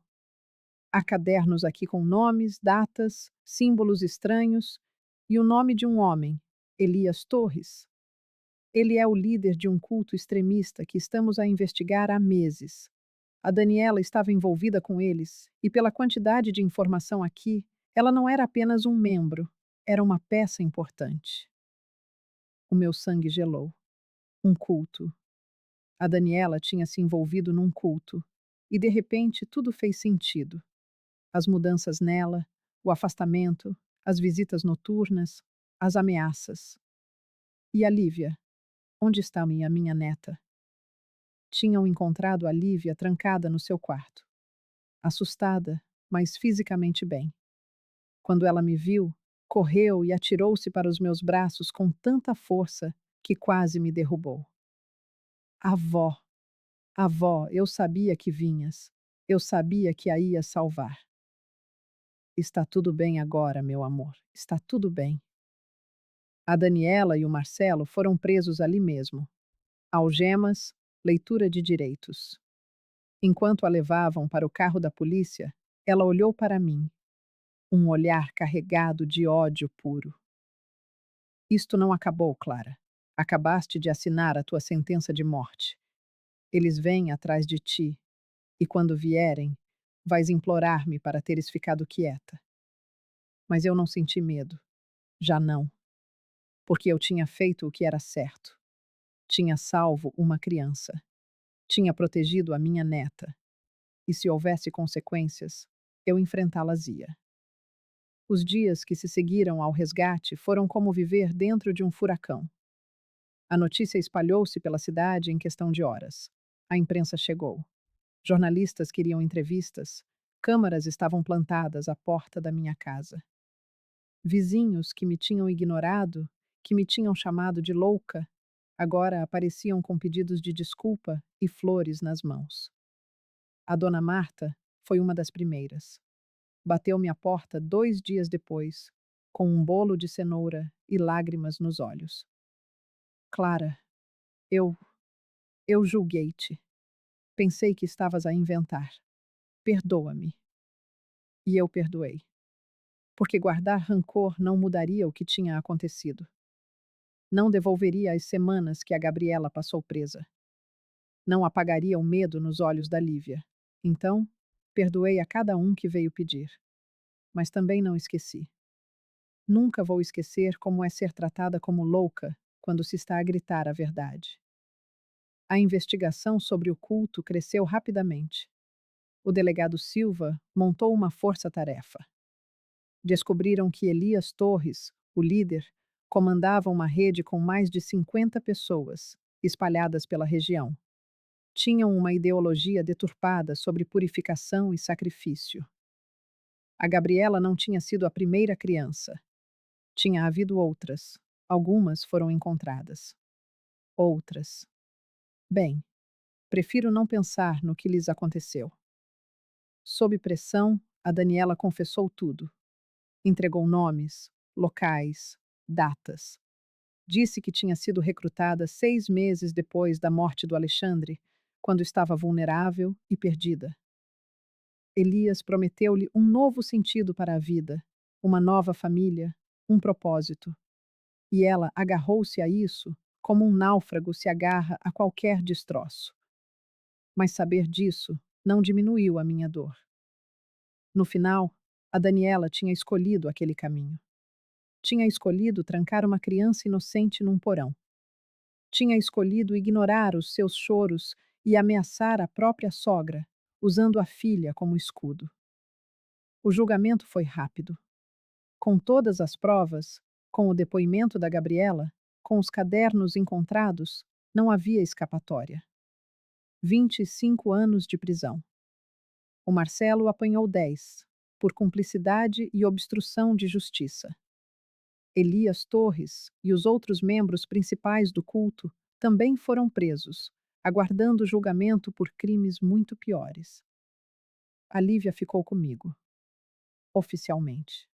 Há cadernos aqui com nomes, datas, símbolos estranhos e o nome de um homem, Elias Torres. Ele é o líder de um culto extremista que estamos a investigar há meses. A Daniela estava envolvida com eles, e pela quantidade de informação aqui, ela não era apenas um membro, era uma peça importante. O meu sangue gelou. Um culto. A Daniela tinha se envolvido num culto, e de repente tudo fez sentido. As mudanças nela, o afastamento, as visitas noturnas, as ameaças. E a Lívia? Onde está minha neta? Tinham encontrado a Lívia trancada no seu quarto. Assustada, mas fisicamente bem. Quando ela me viu, correu e atirou-se para os meus braços com tanta força que quase me derrubou. Avó, avó, eu sabia que vinhas. Eu sabia que a ia salvar. Está tudo bem agora, meu amor. Está tudo bem. A Daniela e o Marcelo foram presos ali mesmo. Algemas, leitura de direitos. Enquanto a levavam para o carro da polícia, ela olhou para mim. Um olhar carregado de ódio puro. Isto não acabou, Clara. Acabaste de assinar a tua sentença de morte. Eles vêm atrás de ti, e quando vierem, vais implorar-me para teres ficado quieta. Mas eu não senti medo. Já não. Porque eu tinha feito o que era certo. Tinha salvo uma criança. Tinha protegido a minha neta. E se houvesse consequências, eu enfrentá-las-ia. Os dias que se seguiram ao resgate foram como viver dentro de um furacão. A notícia espalhou-se pela cidade em questão de horas. A imprensa chegou. Jornalistas queriam entrevistas. Câmaras estavam plantadas à porta da minha casa. Vizinhos que me tinham ignorado, que me tinham chamado de louca, agora apareciam com pedidos de desculpa e flores nas mãos. A dona Marta foi uma das primeiras. Bateu-me à porta 2 dias depois, com um bolo de cenoura e lágrimas nos olhos. Clara, eu. eu julguei-te. Pensei que estavas a inventar. Perdoa-me. E eu perdoei. Porque guardar rancor não mudaria o que tinha acontecido. Não devolveria as semanas que a Gabriela passou presa. Não apagaria o medo nos olhos da Lívia. Então, perdoei a cada um que veio pedir. Mas também não esqueci. Nunca vou esquecer como é ser tratada como louca quando se está a gritar a verdade. A investigação sobre o culto cresceu rapidamente. O delegado Silva montou uma força-tarefa. Descobriram que Elias Torres, o líder, comandava uma rede com mais de 50 pessoas, espalhadas pela região. Tinham uma ideologia deturpada sobre purificação e sacrifício. A Gabriela não tinha sido a primeira criança. Tinha havido outras. Algumas foram encontradas. Outras. Bem, prefiro não pensar no que lhes aconteceu. Sob pressão, a Daniela confessou tudo. Entregou nomes, locais, datas. Disse que tinha sido recrutada 6 meses depois da morte do Alexandre, quando estava vulnerável e perdida. Elias prometeu-lhe um novo sentido para a vida, uma nova família, um propósito. E ela agarrou-se a isso como um náufrago se agarra a qualquer destroço. Mas saber disso não diminuiu a minha dor. No final, a Daniela tinha escolhido aquele caminho. Tinha escolhido trancar uma criança inocente num porão. Tinha escolhido ignorar os seus choros e ameaçar a própria sogra, usando a filha como escudo. O julgamento foi rápido. Com todas as provas, com o depoimento da Gabriela, com os cadernos encontrados, não havia escapatória. 25 anos de prisão. O Marcelo apanhou 10, por cumplicidade e obstrução de justiça. Elias Torres e os outros membros principais do culto também foram presos, aguardando julgamento por crimes muito piores. A Lívia ficou comigo, oficialmente.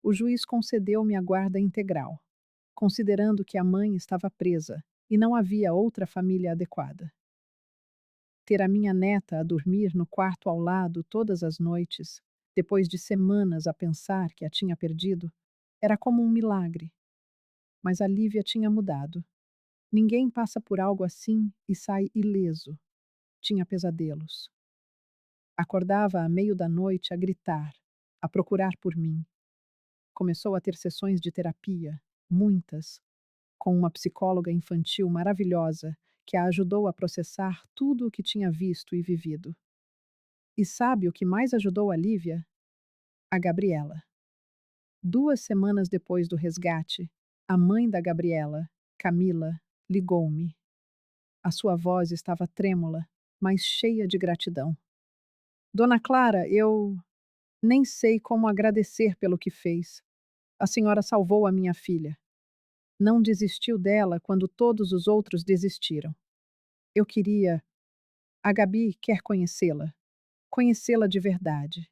O juiz concedeu-me a guarda integral, considerando que a mãe estava presa e não havia outra família adequada. Ter a minha neta a dormir no quarto ao lado todas as noites, depois de semanas a pensar que a tinha perdido, era como um milagre. Mas a Lívia tinha mudado. Ninguém passa por algo assim e sai ileso. Tinha pesadelos. Acordava à meio da noite a gritar, a procurar por mim. Começou a ter sessões de terapia, muitas, com uma psicóloga infantil maravilhosa que a ajudou a processar tudo o que tinha visto e vivido. E sabe o que mais ajudou a Lívia? A Gabriela. 2 semanas depois do resgate, a mãe da Gabriela, Camila, ligou-me. A sua voz estava trêmula, mas cheia de gratidão. Dona Clara, eu nem sei como agradecer pelo que fez. A senhora salvou a minha filha. Não desistiu dela quando todos os outros desistiram. Eu queria. A Gabi quer conhecê-la. Conhecê-la de verdade.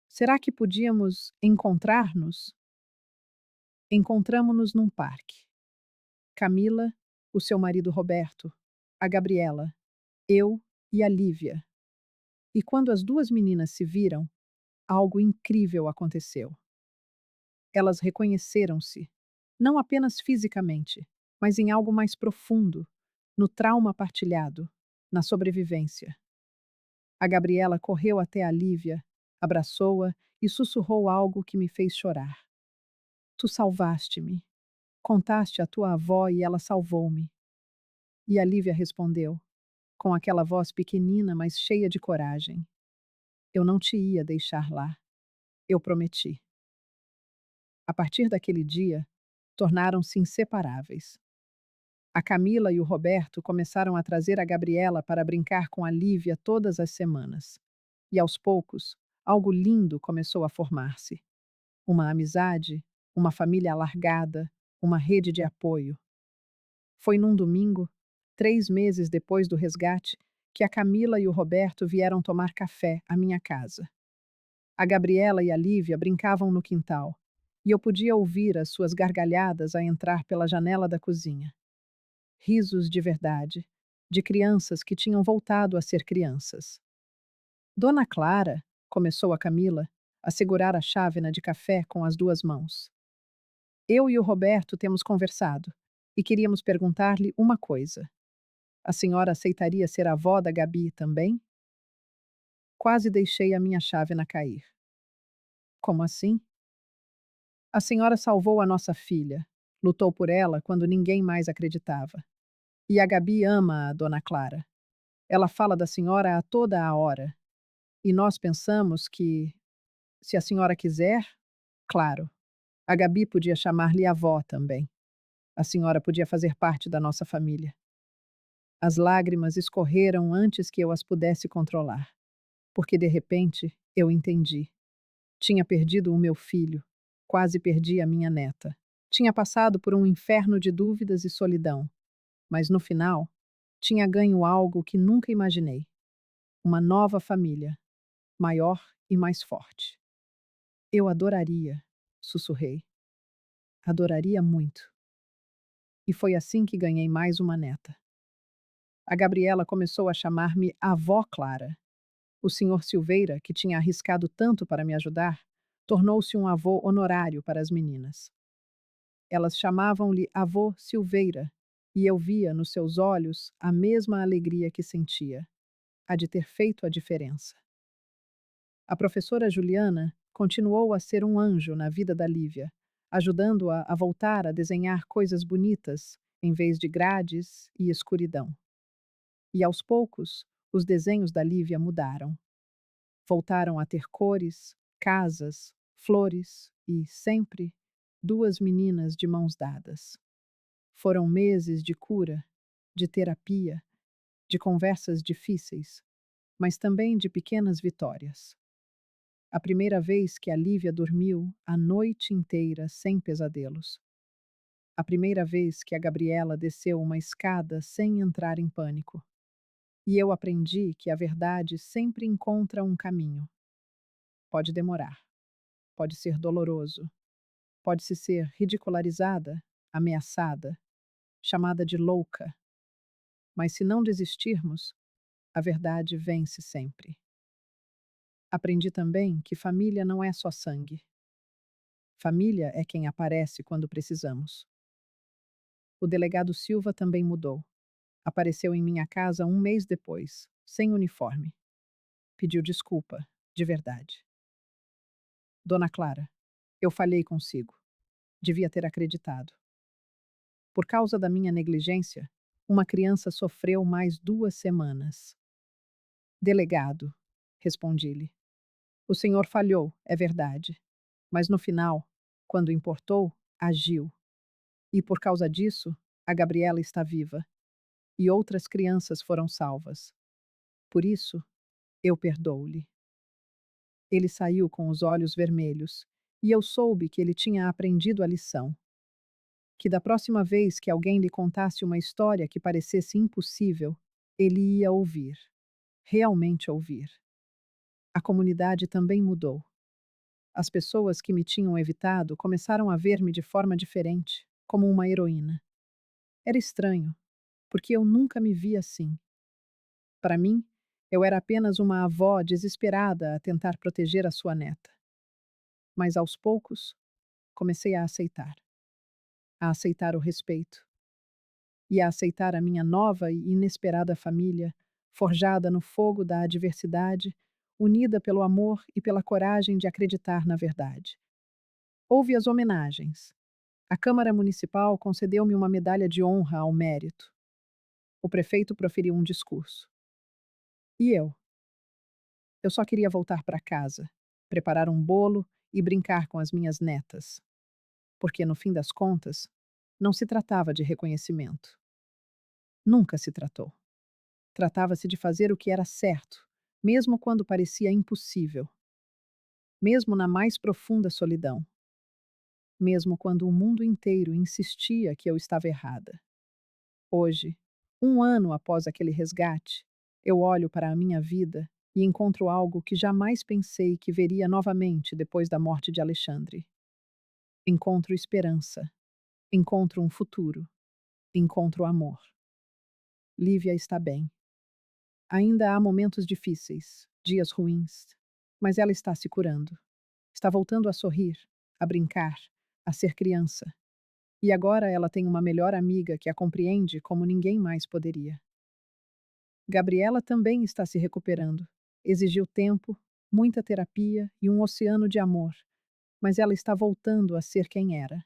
Será que podíamos encontrar-nos? Encontramo-nos num parque. Camila, o seu marido Roberto, a Gabriela, eu e a Lívia. E quando as duas meninas se viram, algo incrível aconteceu. Elas reconheceram-se, não apenas fisicamente, mas em algo mais profundo, no trauma partilhado, na sobrevivência. A Gabriela correu até a Lívia, abraçou-a e sussurrou algo que me fez chorar. Tu salvaste-me. Contaste à tua avó e ela salvou-me. E a Lívia respondeu, com aquela voz pequenina, mas cheia de coragem. Eu não te ia deixar lá. Eu prometi. A partir daquele dia, tornaram-se inseparáveis. A Camila e o Roberto começaram a trazer a Gabriela para brincar com a Lívia todas as semanas. E aos poucos, algo lindo começou a formar-se. Uma amizade, uma família alargada, uma rede de apoio. Foi num domingo, 3 meses depois do resgate, que a Camila e o Roberto vieram tomar café à minha casa. A Gabriela e a Lívia brincavam no quintal, e eu podia ouvir as suas gargalhadas a entrar pela janela da cozinha. Risos de verdade, de crianças que tinham voltado a ser crianças. Dona Clara, começou a Camila, a segurar a chávena de café com as 2 mãos. Eu e o Roberto temos conversado, e queríamos perguntar-lhe uma coisa. A senhora aceitaria ser avó da Gabi também? Quase deixei a minha chávena cair. Como assim? A senhora salvou a nossa filha, lutou por ela quando ninguém mais acreditava. E a Gabi ama a Dona Clara. Ela fala da senhora a toda a hora. E nós pensamos que, se a senhora quiser, claro, a Gabi podia chamar-lhe avó também. A senhora podia fazer parte da nossa família. As lágrimas escorreram antes que eu as pudesse controlar, porque de repente eu entendi. Tinha perdido o meu filho, quase perdi a minha neta. Tinha passado por um inferno de dúvidas e solidão, mas no final, tinha ganho algo que nunca imaginei: uma nova família, maior e mais forte. Eu adoraria, sussurrei. Adoraria muito. E foi assim que ganhei mais uma neta. A Gabriela começou a chamar-me Avó Clara. O senhor Silveira, que tinha arriscado tanto para me ajudar, tornou-se um avô honorário para as meninas. Elas chamavam-lhe Avô Silveira, e eu via nos seus olhos a mesma alegria que sentia, a de ter feito a diferença. A professora Juliana continuou a ser um anjo na vida da Lívia, ajudando-a a voltar a desenhar coisas bonitas, em vez de grades e escuridão. E aos poucos, os desenhos da Lívia mudaram. Voltaram a ter cores, casas, flores e, sempre, 2 meninas de mãos dadas. Foram meses de cura, de terapia, de conversas difíceis, mas também de pequenas vitórias. A primeira vez que a Lívia dormiu a noite inteira sem pesadelos. A primeira vez que a Gabriela desceu uma escada sem entrar em pânico. E eu aprendi que a verdade sempre encontra um caminho. Pode demorar, pode ser doloroso, pode-se ser ridicularizada, ameaçada, chamada de louca. Mas se não desistirmos, a verdade vence sempre. Aprendi também que família não é só sangue. Família é quem aparece quando precisamos. O delegado Silva também mudou. Apareceu em minha casa 1 mês depois, sem uniforme. Pediu desculpa, de verdade. Dona Clara, eu falhei consigo. Devia ter acreditado. Por causa da minha negligência, uma criança sofreu mais 2 semanas. Delegado, respondi-lhe. O senhor falhou, é verdade. Mas no final, quando importou, agiu. E por causa disso, a Gabriela está viva. E outras crianças foram salvas. Por isso, eu perdoo-lhe. Ele saiu com os olhos vermelhos, e eu soube que ele tinha aprendido a lição. Que da próxima vez que alguém lhe contasse uma história que parecesse impossível, ele ia ouvir. Realmente ouvir. A comunidade também mudou. As pessoas que me tinham evitado começaram a ver-me de forma diferente, como uma heroína. Era estranho, porque eu nunca me vi assim. Para mim, eu era apenas uma avó desesperada a tentar proteger a sua neta. Mas aos poucos, comecei a aceitar. A aceitar o respeito, e a aceitar a minha nova e inesperada família, forjada no fogo da adversidade, unida pelo amor e pela coragem de acreditar na verdade. Houve as homenagens. A Câmara Municipal concedeu-me uma medalha de honra ao mérito. O prefeito proferiu um discurso. E eu? Eu só queria voltar para casa, preparar um bolo e brincar com as minhas netas. Porque, no fim das contas, não se tratava de reconhecimento. Nunca se tratou. Tratava-se de fazer o que era certo, mesmo quando parecia impossível, mesmo na mais profunda solidão, mesmo quando o mundo inteiro insistia que eu estava errada. Hoje, um ano após aquele resgate, eu olho para a minha vida e encontro algo que jamais pensei que veria novamente depois da morte de Alexandre. Encontro esperança, encontro um futuro, encontro amor. Lívia está bem. Ainda há momentos difíceis, dias ruins, mas ela está se curando. Está voltando a sorrir, a brincar, a ser criança. E agora ela tem uma melhor amiga que a compreende como ninguém mais poderia. Gabriela também está se recuperando. Exigiu tempo, muita terapia e um oceano de amor, mas ela está voltando a ser quem era.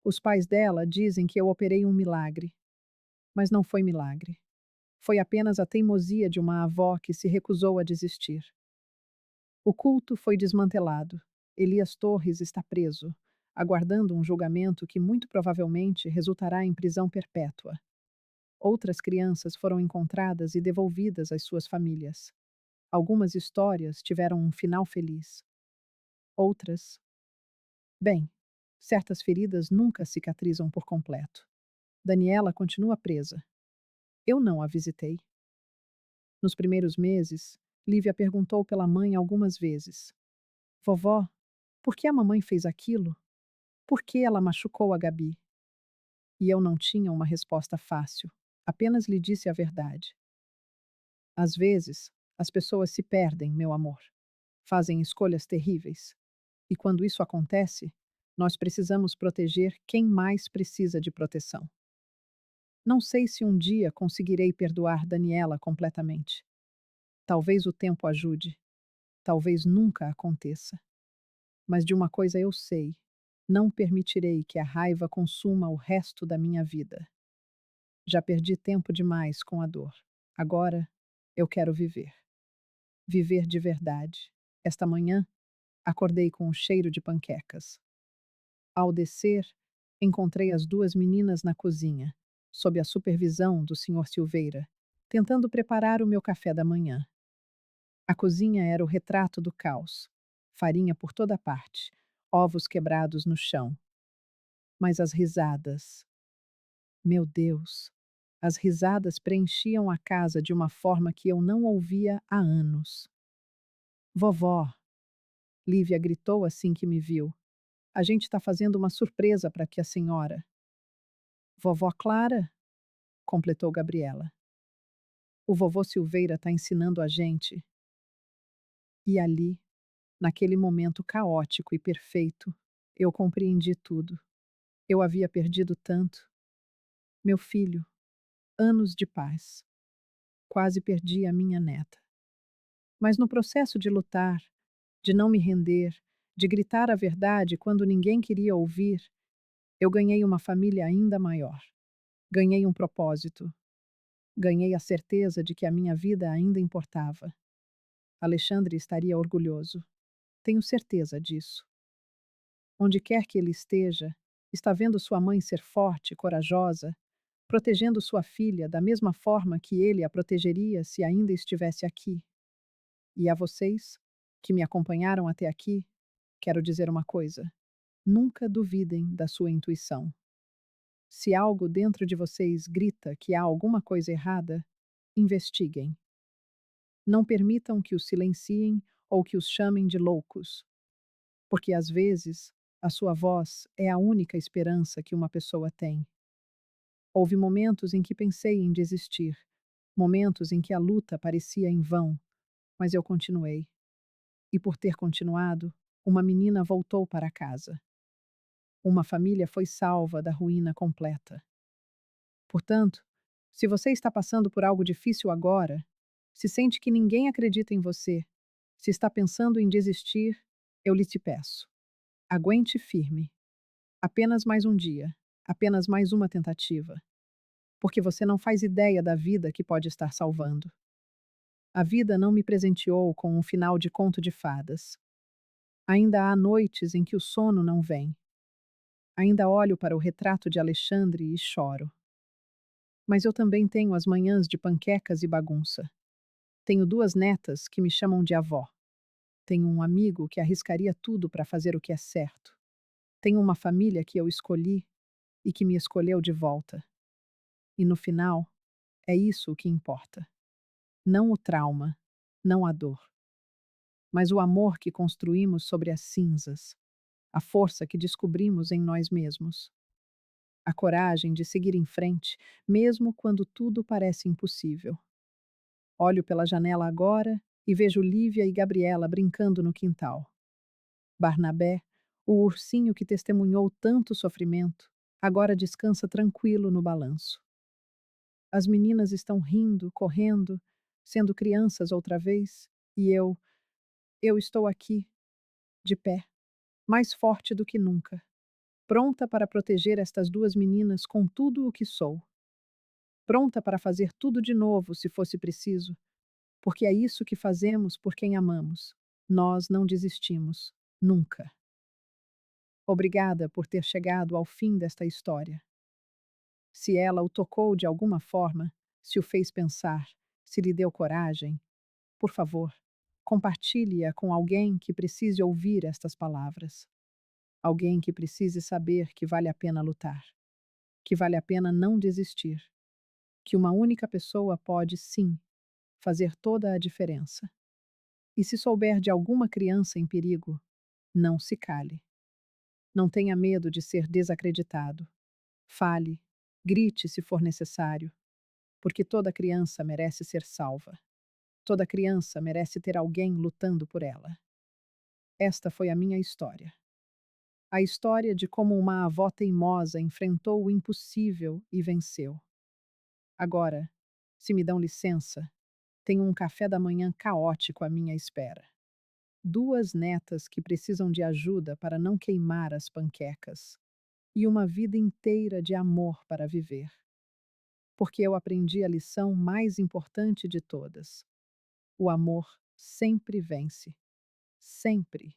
Os pais dela dizem que eu operei um milagre, mas não foi milagre. Foi apenas a teimosia de uma avó que se recusou a desistir. O culto foi desmantelado. Elias Torres está preso, aguardando um julgamento que muito provavelmente resultará em prisão perpétua. Outras crianças foram encontradas e devolvidas às suas famílias. Algumas histórias tiveram um final feliz. Outras, bem, certas feridas nunca cicatrizam por completo. Daniela continua presa. Eu não a visitei. Nos primeiros meses, Lívia perguntou pela mãe algumas vezes. Vovó, por que a mamãe fez aquilo? Por que ela machucou a Gabi? E eu não tinha uma resposta fácil. Apenas lhe disse a verdade. Às vezes, as pessoas se perdem, meu amor. Fazem escolhas terríveis. E quando isso acontece, nós precisamos proteger quem mais precisa de proteção. Não sei se um dia conseguirei perdoar Daniela completamente. Talvez o tempo ajude. Talvez nunca aconteça. Mas de uma coisa eu sei: não permitirei que a raiva consuma o resto da minha vida. Já perdi tempo demais com a dor. Agora, eu quero viver. Viver de verdade. Esta manhã, acordei com o cheiro de panquecas. Ao descer, encontrei as duas meninas na cozinha, sob a supervisão do Sr. Silveira, tentando preparar o meu café da manhã. A cozinha era o retrato do caos. Farinha por toda parte, ovos quebrados no chão. Mas as risadas. Meu Deus! As risadas preenchiam a casa de uma forma que eu não ouvia há anos. Vovó! Lívia gritou assim que me viu. A gente está fazendo uma surpresa para que a senhora. Vovó Clara? Completou Gabriela. O vovô Silveira está ensinando a gente. E ali, naquele momento caótico e perfeito, eu compreendi tudo. Eu havia perdido tanto. Meu filho, anos de paz. Quase perdi a minha neta. Mas no processo de lutar, de não me render, de gritar a verdade quando ninguém queria ouvir, eu ganhei uma família ainda maior. Ganhei um propósito. Ganhei a certeza de que a minha vida ainda importava. Alexandre estaria orgulhoso. Tenho certeza disso. Onde quer que ele esteja, está vendo sua mãe ser forte, corajosa, protegendo sua filha da mesma forma que ele a protegeria se ainda estivesse aqui. E a vocês, que me acompanharam até aqui, quero dizer uma coisa: nunca duvidem da sua intuição. Se algo dentro de vocês grita que há alguma coisa errada, investiguem. Não permitam que os silenciem ou que os chamem de loucos, porque às vezes a sua voz é a única esperança que uma pessoa tem. Houve momentos em que pensei em desistir, momentos em que a luta parecia em vão, mas eu continuei. E por ter continuado, uma menina voltou para casa. Uma família foi salva da ruína completa. Portanto, se você está passando por algo difícil agora, se sente que ninguém acredita em você, se está pensando em desistir, eu lhe te peço. Aguente firme. Apenas mais um dia. Apenas mais uma tentativa. Porque você não faz ideia da vida que pode estar salvando. A vida não me presenteou com um final de conto de fadas. Ainda há noites em que o sono não vem. Ainda olho para o retrato de Alexandre e choro. Mas eu também tenho as manhãs de panquecas e bagunça. Tenho duas netas que me chamam de avó. Tenho um amigo que arriscaria tudo para fazer o que é certo. Tenho uma família que eu escolhi e que me escolheu de volta. E no final, é isso o que importa. Não o trauma, não a dor, mas o amor que construímos sobre as cinzas, a força que descobrimos em nós mesmos, a coragem de seguir em frente, mesmo quando tudo parece impossível. Olho pela janela agora e vejo Lívia e Gabriela brincando no quintal. Barnabé, o ursinho que testemunhou tanto sofrimento, agora descansa tranquilo no balanço. As meninas estão rindo, correndo, sendo crianças outra vez, e eu estou aqui, de pé, mais forte do que nunca, pronta para proteger estas duas meninas com tudo o que sou, pronta para fazer tudo de novo se fosse preciso, porque é isso que fazemos por quem amamos. Nós não desistimos, nunca. Obrigada por ter chegado ao fim desta história. Se ela o tocou de alguma forma, se o fez pensar, se lhe deu coragem, por favor, compartilhe-a com alguém que precise ouvir estas palavras. Alguém que precise saber que vale a pena lutar, que vale a pena não desistir, que uma única pessoa pode, sim, fazer toda a diferença. E se souber de alguma criança em perigo, não se cale. Não tenha medo de ser desacreditado. Fale, grite se for necessário, porque toda criança merece ser salva. Toda criança merece ter alguém lutando por ela. Esta foi a minha história. A história de como uma avó teimosa enfrentou o impossível e venceu. Agora, se me dão licença, tenho um café da manhã caótico à minha espera. Duas netas que precisam de ajuda para não queimar as panquecas. E uma vida inteira de amor para viver. Porque eu aprendi a lição mais importante de todas: o amor sempre vence. Sempre.